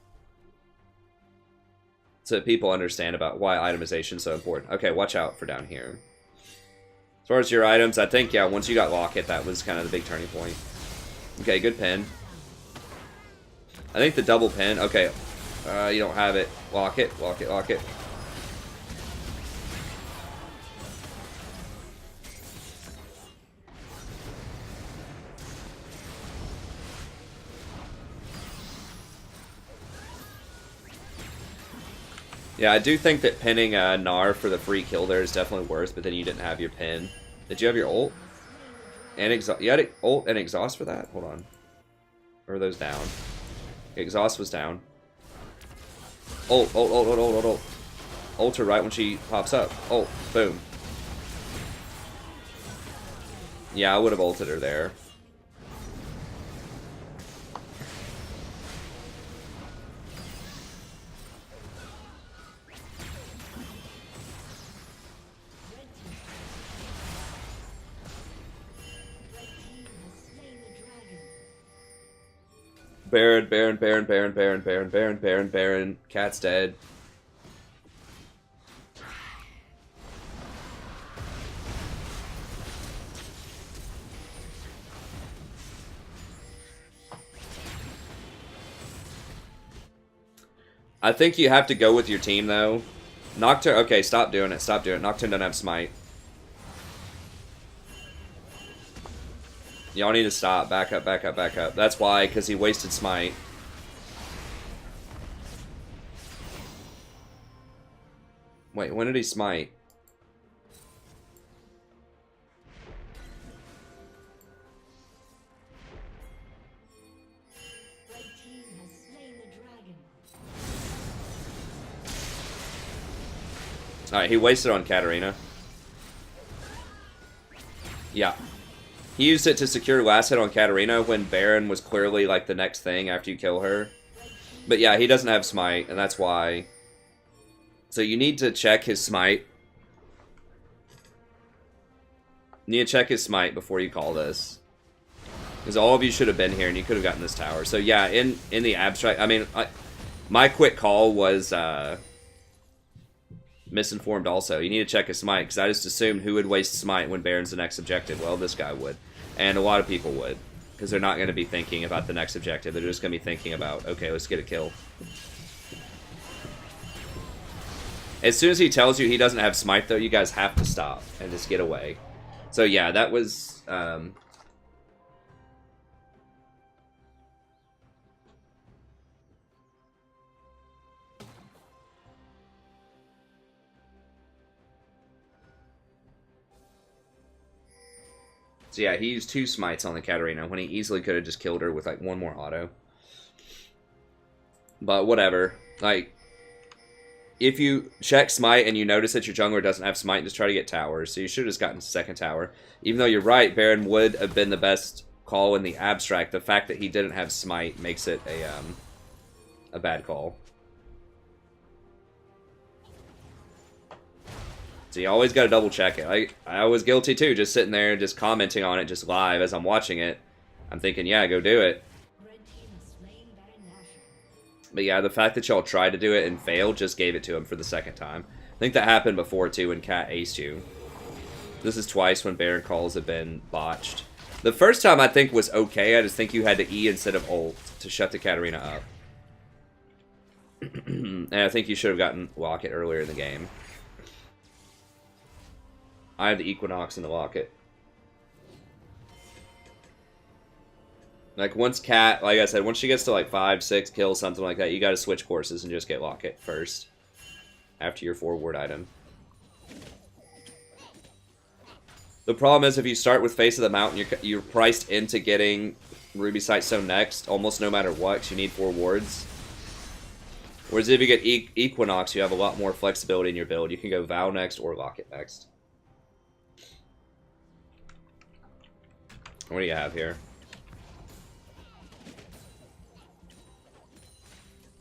so people understand about why itemization is so important. Okay, watch out for down here. As far as your items, I think, yeah, once you got Locket, that was kind of the big turning point. Okay, good pin. I think the double pin, okay, you don't have it. Locket, Locket, Locket. Yeah, I do think that pinning Gnar for the free kill there is definitely worse, but then you didn't have your pin. Did you have your ult? And exhaust? You had ult and exhaust for that? Hold on. Or are those down? Exhaust was down. Ult, ult, ult, ult, ult, ult, ult. Ult her right when she pops up. Ult, boom. Yeah, I would have ulted her there. Baron, Baron, Baron, Baron, Baron, Baron, Baron, Baron, Baron. Cat's dead. I think you have to go with your team, though. Nocturne, okay, stop doing it, stop doing it. Nocturne doesn't have smite. Y'all need to stop. Back up, back up, back up. That's why, because he wasted smite. Wait, when did he smite? Alright, he wasted on Katarina. Yeah. He used it to secure last hit on Katarina when Baron was clearly like the next thing after you kill her. But yeah, he doesn't have smite, and that's why. So you need to check his smite. You need to check his smite before you call this. Because all of you should have been here and you could have gotten this tower. So yeah, in the abstract, I mean, my quick call was misinformed also. You need to check his smite, because I just assumed who would waste smite when Baron's the next objective. Well, this guy would. And a lot of people would. Because they're not going to be thinking about the next objective. They're just going to be thinking about, okay, let's get a kill. As soon as he tells you he doesn't have smite, though, you guys have to stop and just get away. So yeah, that was... So yeah, he used 2 smites on the Katarina when he easily could have just killed her with like 1 more auto. But whatever. Like, if you check smite and you notice that your jungler doesn't have smite, just try to get towers. So you should have just gotten 2nd tower. Even though you're right, Baron would have been the best call in the abstract. The fact that he didn't have smite makes it a bad call. So you always got to double check it. I was guilty too, just sitting there, just commenting on it, just live as I'm watching it. I'm thinking, yeah, go do it. But yeah, the fact that y'all tried to do it and failed just gave it to him for the 2nd time. I think that happened before too when Cat aced you. This is twice when Baron calls have been botched. The first time I think was okay. I just think you had to E instead of ult to shut the Katarina up. And I think you should have gotten Locket earlier in the game. I have the Equinox and the Locket. Like, once Cat, like I said, once she gets to like 5, 6 kills, something like that, you gotta switch courses and just get Locket first. After your forward item. The problem is, if you start with Face of the Mountain, you're priced into getting Ruby Sightstone next, almost no matter what, because you need 4 wards. Whereas if you get Equinox, you have a lot more flexibility in your build. You can go Vow next or Locket next. What do you have here?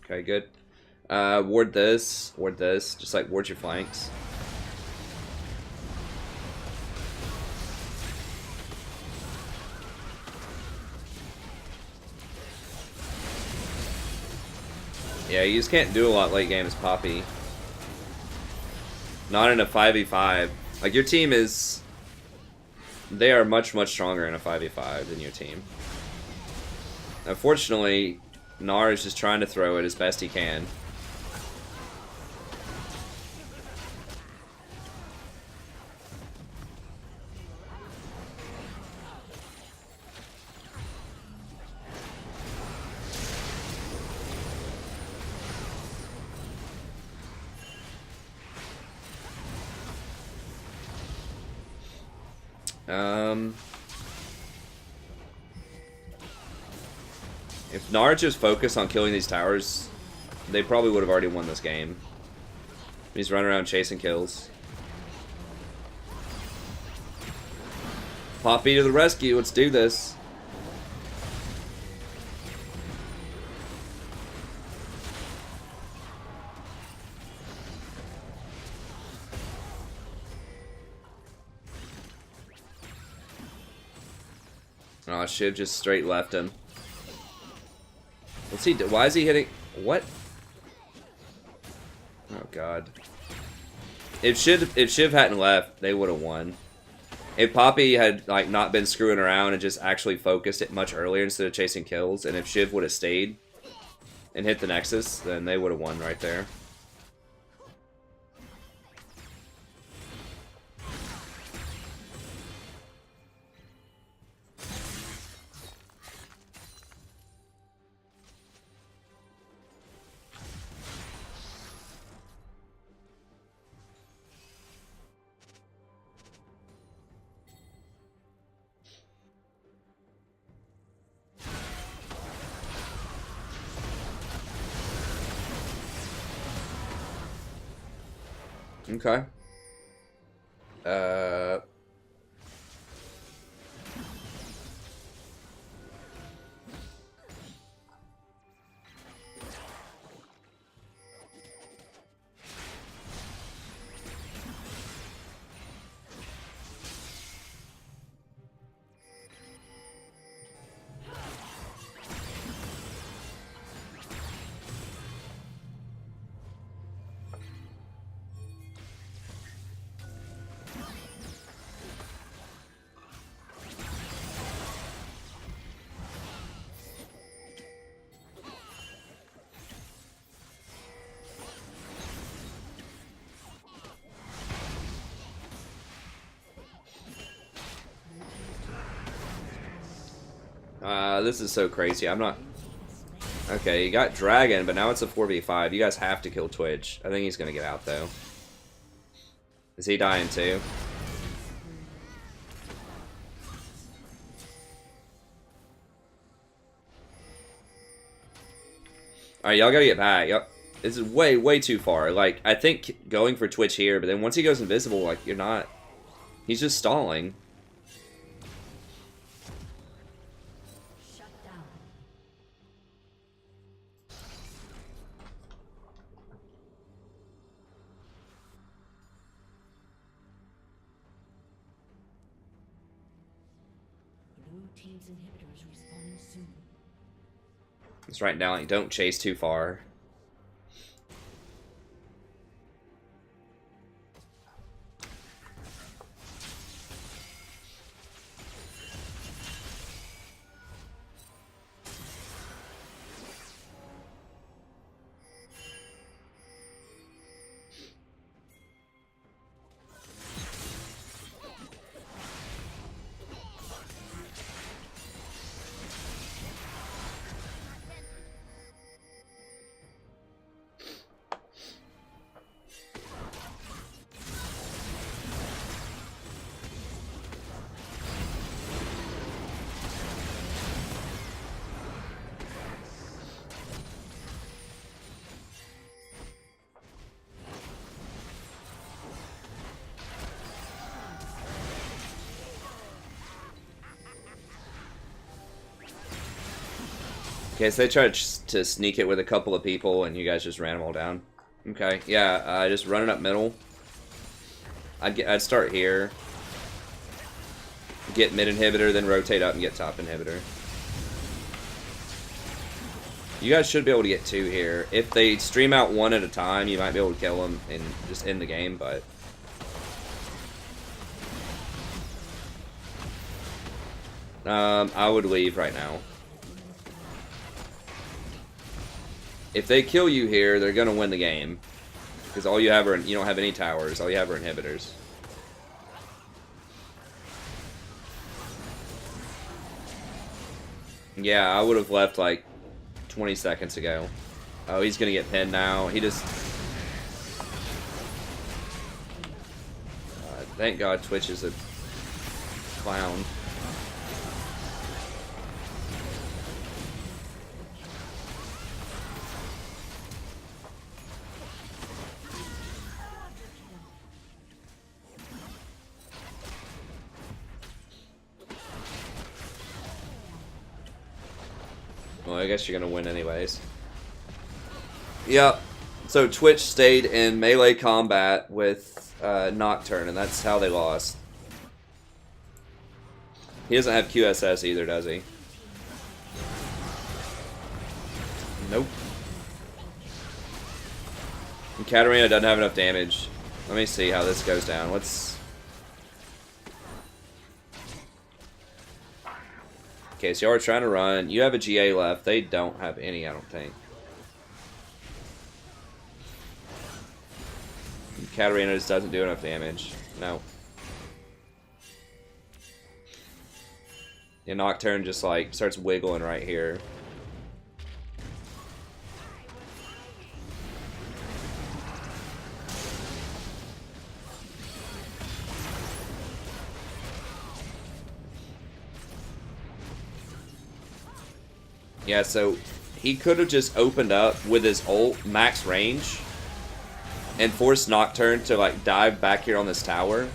Okay, good. Ward this, just like ward your flanks. Yeah, you just can't do a lot late game as Poppy. Not in a 5v5. Like, your team is... They are much, much stronger in a 5v5 than your team. Unfortunately, Gnar is just trying to throw it as best he can. If Gnar just focused on killing these towers, they probably would have already won this game. He's running around chasing kills. Poppy to the rescue, let's do this. Oh, Shiv just straight left him. What's he do? Why is he hitting? What? Oh god. If Shiv hadn't left, they would have won. If Poppy had like not been screwing around and just actually focused it much earlier instead of chasing kills, and if Shiv would have stayed and hit the Nexus, then they would have won right there. Okay. This is so crazy. I'm not... Okay, you got Dragon, but now it's a 4v5. You guys have to kill Twitch. I think he's gonna get out, though. Is he dying, too? Alright, y'all gotta get back. This is way, way too far. Like, I think going for Twitch here, but then once he goes invisible, like, you're not... He's just stalling. It's right now, like, don't chase too far. Okay, so they tried to sneak it with a couple of people, and you guys just ran them all down. Okay, yeah, just running up middle. I'd start here. Get mid inhibitor, then rotate up and get top inhibitor. You guys should be able to get 2 here. If they stream out 1 at a time, you might be able to kill them and just end the game, but... I would leave right now. If they kill you here, they're gonna win the game. Because all you have are... You don't have any towers. All you have are inhibitors. Yeah, I would have left like 20 seconds ago. Oh, he's gonna get pinned now. He just... thank God Twitch is a clown. Well, I guess you're gonna win anyways. Yep. So Twitch stayed in melee combat with Nocturne, and that's how they lost. He doesn't have QSS either, does he? Nope. And Katarina doesn't have enough damage. Let me see how this goes down. Let's... Okay, so y'all are trying to run. You have a GA left. They don't have any, I don't think. Katarina just doesn't do enough damage. No. Yeah, Nocturne just, like, starts wiggling right here. Yeah, so he could have just opened up with his ult, max range, and force Nocturne to like dive back here on this tower,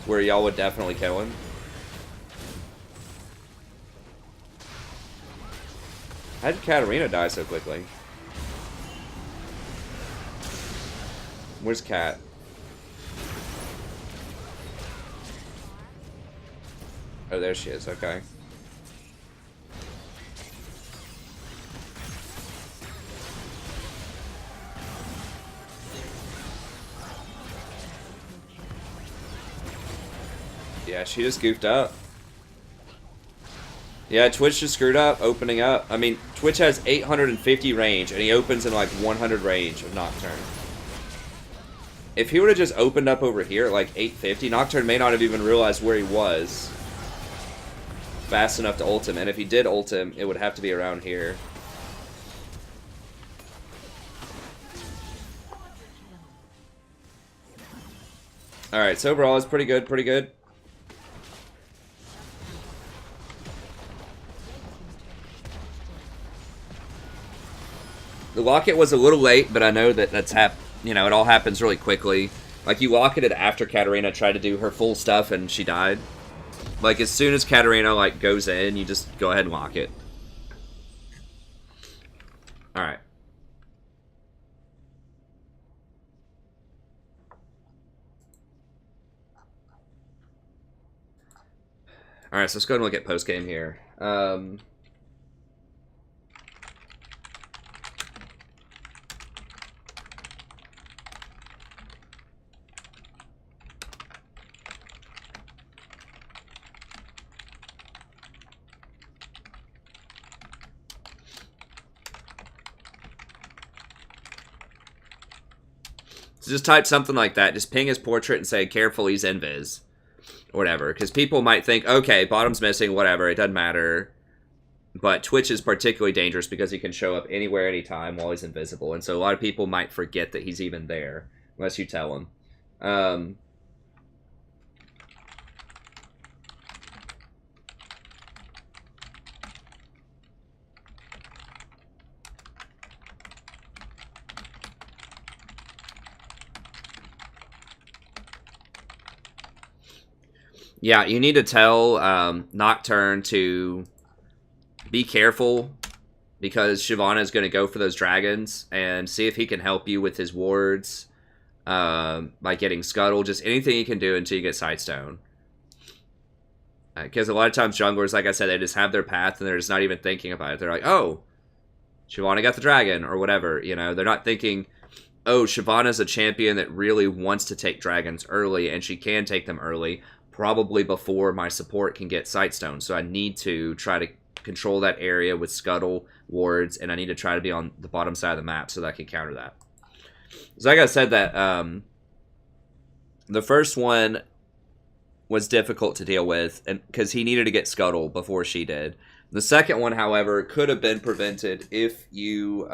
where y'all would definitely kill him. How did Katarina die so quickly? Where's Kat? Oh, there she is. Okay. Yeah, she just goofed up. Yeah, Twitch just screwed up, opening up. I mean, Twitch has 850 range, and he opens in like 100 range of Nocturne. If he would have just opened up over here at like 850, Nocturne may not have even realized where he was fast enough to ult him. And if he did ult him, it would have to be around here. Alright, so overall it's pretty good, pretty good. The locket was a little late, but I know that that's you know, it all happens really quickly. Like, you locket it after Katarina tried to do her full stuff and she died. Like, as soon as Katarina, like, goes in, you just go ahead and lock it. Alright. Alright, so let's go ahead and look at post-game here. So just type something like that. Just ping his portrait and say, careful, he's invis. Or whatever. Because people might think, okay, bottom's missing, whatever, it doesn't matter. But Twitch is particularly dangerous because he can show up anywhere, anytime while he's invisible. And so a lot of people might forget that he's even there. Unless you tell them. Yeah, you need to tell Nocturne to be careful because Shyvana is going to go for those dragons and see if he can help you with his wards by getting Scuttle. Just anything he can do until you get Sightstone. Because a lot of times junglers, like I said, they just have their path and they're just not even thinking about it. They're like, oh, Shyvana got the dragon or whatever. You know, they're not thinking, oh, Shyvana's a champion that really wants to take dragons early and she can take them early. Probably before my support can get Sightstone. So I need to try to control that area with Scuttle, wards, and I need to try to be on the bottom side of the map so that I can counter that. So like I said, that the first one was difficult to deal with and because he needed to get Scuttle before she did. The second one, however, could have been prevented if you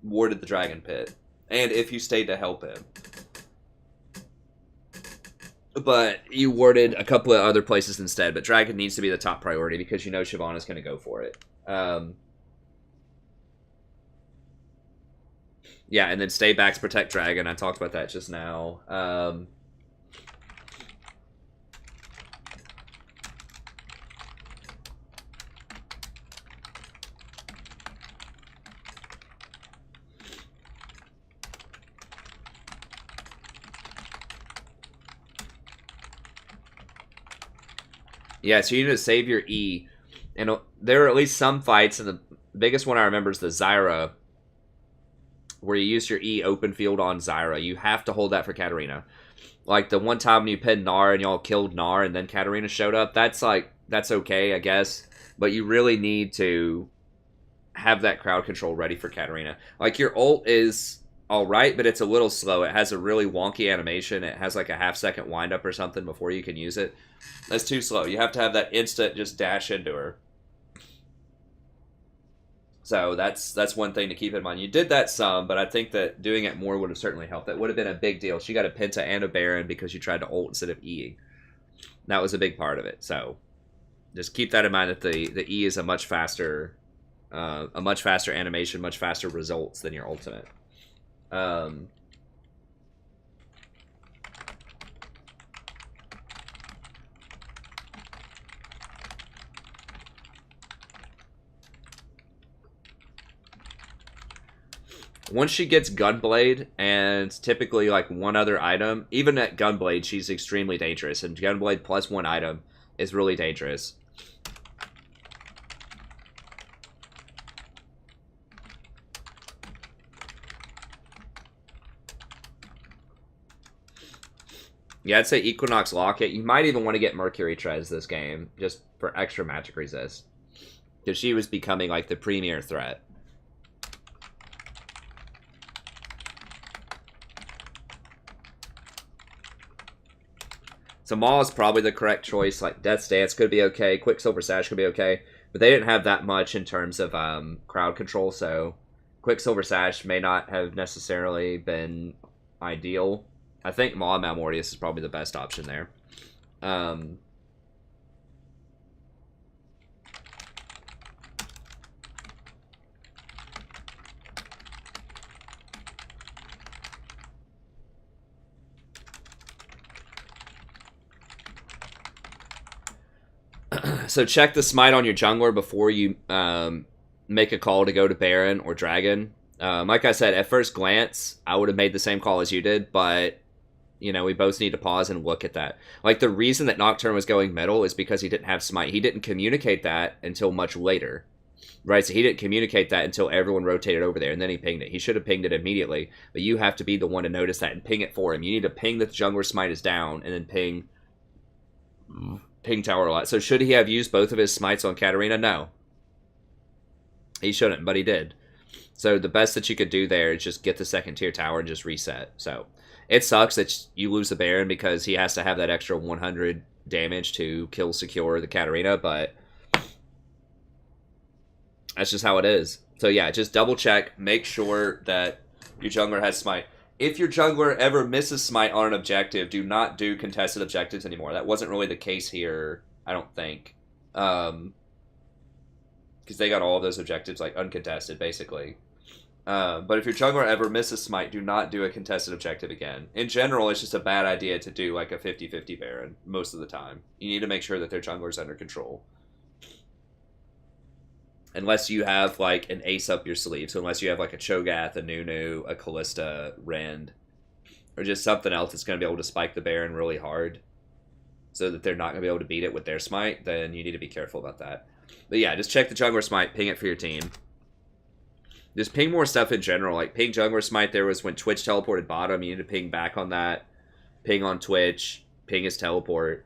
warded the Dragon Pit and if you stayed to help him. But you warded a couple of other places instead. But Dragon needs to be the top priority because you know Shyvana's going to go for it. Yeah, and then stay backs, protect Dragon. I talked about that just now. Yeah, so you need to save your E. And there are at least some fights, and the biggest one I remember is the Zyra, where you use your E open field on Zyra. You have to hold that for Katarina. Like the one time when you pinned Gnar and y'all killed Gnar and then Katarina showed up, that's okay, I guess. But you really need to have that crowd control ready for Katarina. Like your ult is alright, but it's a little slow. It has a really wonky animation. It has like a half-second wind-up or something before you can use it. That's too slow. You have to have that instant just dash into her. So that's one thing to keep in mind. You did that some, but I think that doing it more would have certainly helped. That would have been a big deal. She got a Penta and a Baron because you tried to ult instead of E. That was a big part of it. So just keep that in mind that the E is a much faster animation, much faster results than your ultimate. Once she gets Gunblade and typically like one other item, even at Gunblade, she's extremely dangerous. And Gunblade plus one item is really dangerous. Yeah, I'd say Equinox Locket. You might even want to get Mercury Trez this game, just for extra magic resist. Because she was becoming like the premier threat. So Maw is probably the correct choice. Like Death's Dance could be okay, Quicksilver Sash could be okay, but they didn't have that much in terms of crowd control. So Quicksilver Sash may not have necessarily been ideal. I think Maw Malmortius is probably the best option there. So check the smite on your jungler before you make a call to go to Baron or Dragon. Like I said, at first glance, I would have made the same call as you did, but you know, we both need to pause and look at that. Like, the reason that Nocturne was going middle is because he didn't have smite. He didn't communicate that until much later, right? So he didn't communicate that until everyone rotated over there, and then he pinged it. He should have pinged it immediately, but you have to be the one to notice that and ping it for him. You need to ping that the jungler smite is down, and then ping tower a lot. So should he have used both of his smites on Katarina? No. He shouldn't, but he did. So the best that you could do there is just get the second tier tower and just reset. So it sucks that you lose the Baron because he has to have that extra 100 damage to kill secure the Katarina, but that's just how it is. So yeah, just double check, make sure that your jungler has smite. If your jungler ever misses smite on an objective, do not do contested objectives anymore. That wasn't really the case here, I don't think. Because they got all of those objectives like uncontested, basically. But if your jungler ever misses smite, do not do a contested objective again. In general, it's just a bad idea to do like a 50-50 Baron most of the time. You need to make sure that their jungler's under control. Unless you have like an ace up your sleeve. So unless you have like a Cho'Gath, a Nunu, a Callista, Rend, or just something else that's going to be able to spike the Baron really hard so that they're not going to be able to beat it with their smite, then you need to be careful about that. But yeah, just check the jungler smite, ping it for your team. Just ping more stuff in general. Like ping jungler smite, there was when Twitch teleported bottom, you need to ping back on that. Ping on Twitch, ping his teleport.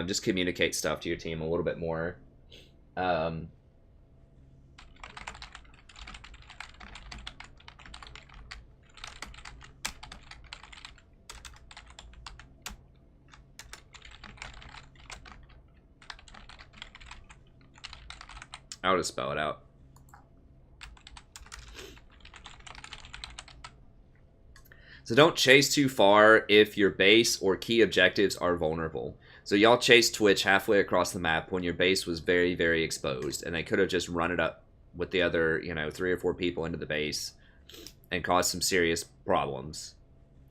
Just communicate stuff to your team a little bit more. I'll just spell it out. So don't chase too far if your base or key objectives are vulnerable. So y'all chased Twitch halfway across the map when your base was very, very exposed, and they could have just run it up with the other, 3 or 4 people into the base and caused some serious problems.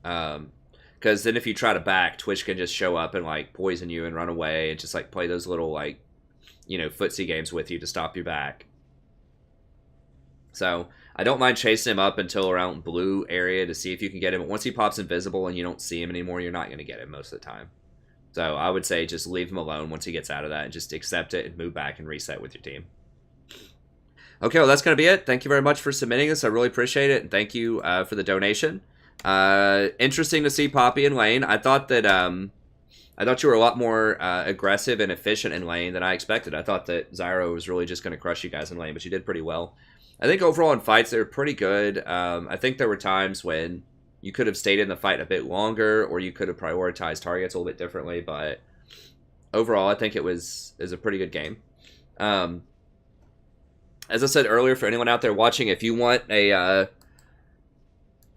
Because then if you try to back, Twitch can just show up and like poison you and run away and just like play those little like, footsie games with you to stop your back. So I don't mind chasing him up until around blue area to see if you can get him. But once he pops invisible and you don't see him anymore, you're not going to get him most of the time. So I would say just leave him alone once he gets out of that and just accept it and move back and reset with your team. Okay, well, that's going to be it. Thank you very much for submitting this. I really appreciate it. And thank you for the donation. Interesting to see Poppy in lane. I thought that I thought you were a lot more aggressive and efficient in lane than I expected. I thought that Zyro was really just going to crush you guys in lane, but you did pretty well. I think overall in fights, they were pretty good. I think there were times when you could have stayed in the fight a bit longer, or you could have prioritized targets a little bit differently, but overall, I think it was a pretty good game. As I said earlier, for anyone out there watching, if you want a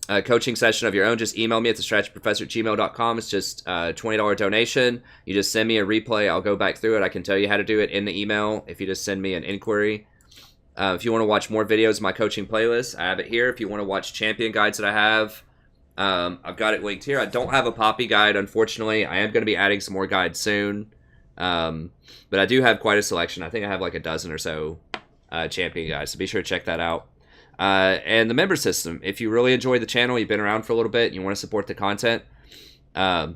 coaching session of your own, just email me at thestrategyprofessor@gmail.com. It's just a $20 donation. You just send me a replay. I'll go back through it. I can tell you how to do it in the email if you just send me an inquiry. If you want to watch more videos of my coaching playlist, I have it here. If you want to watch champion guides that I have, I've got it linked here. I don't have a Poppy guide, unfortunately. I am going to be adding some more guides soon. But I do have quite a selection. I think I have like a dozen or so champion guides, so be sure to check that out. And the member system. If you really enjoy the channel, you've been around for a little bit, and you want to support the content, I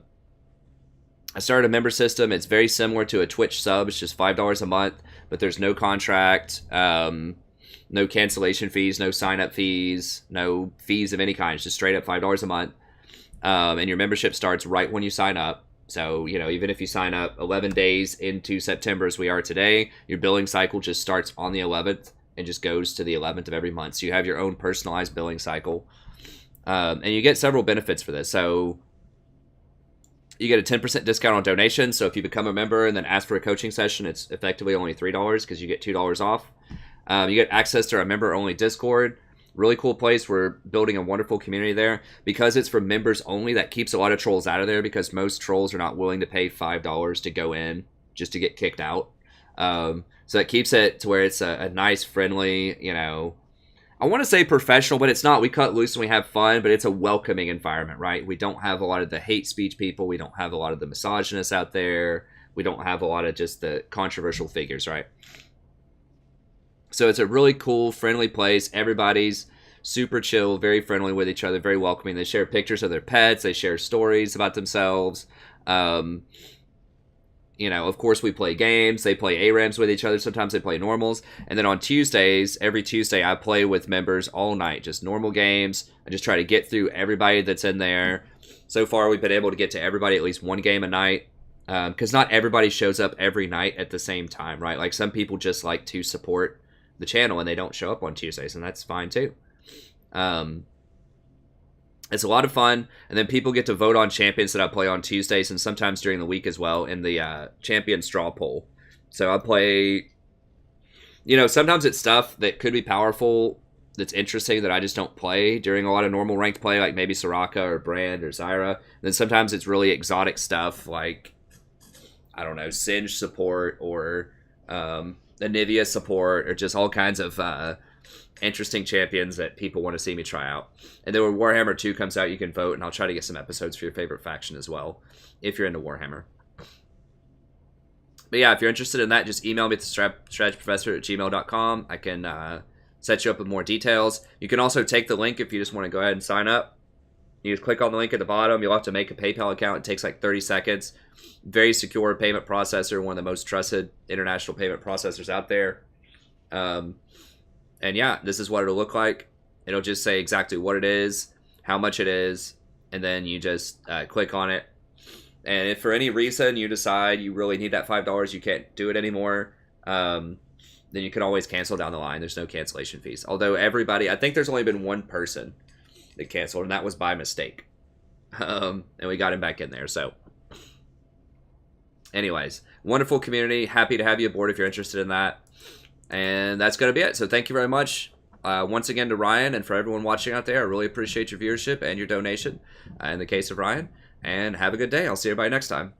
started a member system. It's very similar to a Twitch sub. It's just $5 a month, but there's no contract, no cancellation fees, no sign-up fees, no fees of any kind. It's just straight up $5 a month. And your membership starts right when you sign up. So, you know, even if you sign up 11 days into September as we are today, your billing cycle just starts on the 11th and just goes to the 11th of every month. So you have your own personalized billing cycle. And you get several benefits for this. So you get a 10% discount on donations. So if you become a member and then ask for a coaching session, it's effectively only $3 because you get $2 off. You get access to our member-only Discord. Really cool place. We're building a wonderful community there. Because it's for members only, that keeps a lot of trolls out of there because most trolls are not willing to pay $5 to go in just to get kicked out. So it keeps it to where it's a nice, friendly, you know, I want to say professional, but it's not. We cut loose and we have fun, but it's a welcoming environment, right? We don't have a lot of the hate speech people. We don't have a lot of the misogynists out there. We don't have a lot of just the controversial figures, right? So it's a really cool, friendly place. Everybody's super chill, very friendly with each other, very welcoming. They share pictures of their pets. They share stories about themselves. You know, of course, we play games. They play ARAMs with each other. Sometimes they play normals. And then on Tuesdays, every Tuesday, I play with members all night. Just normal games. I just try to get through everybody that's in there. So far, we've been able to get to everybody at least one game a night. Because not everybody shows up every night at the same time, right? Like, some people just like to support the channel and they don't show up on Tuesdays. And that's fine, too. It's a lot of fun, and then people get to vote on champions that I play on Tuesdays and sometimes during the week as well in the champion straw poll. So I play, you know, sometimes it's stuff that could be powerful, that's interesting, that I just don't play during a lot of normal ranked play, like maybe Soraka or Brand or Zyra. And then sometimes it's really exotic stuff like, I don't know, Singe support or Anivia support or just all kinds of interesting champions that people want to see me try out. And then when Warhammer 2 comes out, you can vote, and I'll try to get some episodes for your favorite faction as well, if you're into Warhammer. But yeah, if you're interested in that, just email me at strategyprofessor@gmail.com. I can set you up with more details. You can also take the link if you just want to go ahead and sign up. You just click on the link at the bottom. You'll have to make a PayPal account. It takes like 30 seconds. Very secure payment processor, one of the most trusted international payment processors out there. And yeah, this is what it'll look like. It'll just say exactly what it is, how much it is, and then you just click on it. And if for any reason you decide you really need that $5, you can't do it anymore, then you can always cancel down the line. There's no cancellation fees. Although everybody, I think there's only been one person that canceled, and that was by mistake. And we got him back in there, so. Anyways, wonderful community. Happy to have you aboard if you're interested in that. And that's going to be it. So thank you very much once again to Ryan, and for everyone watching out there. I really appreciate your viewership and your donation in the case of Ryan. And have a good day. I'll see everybody next time.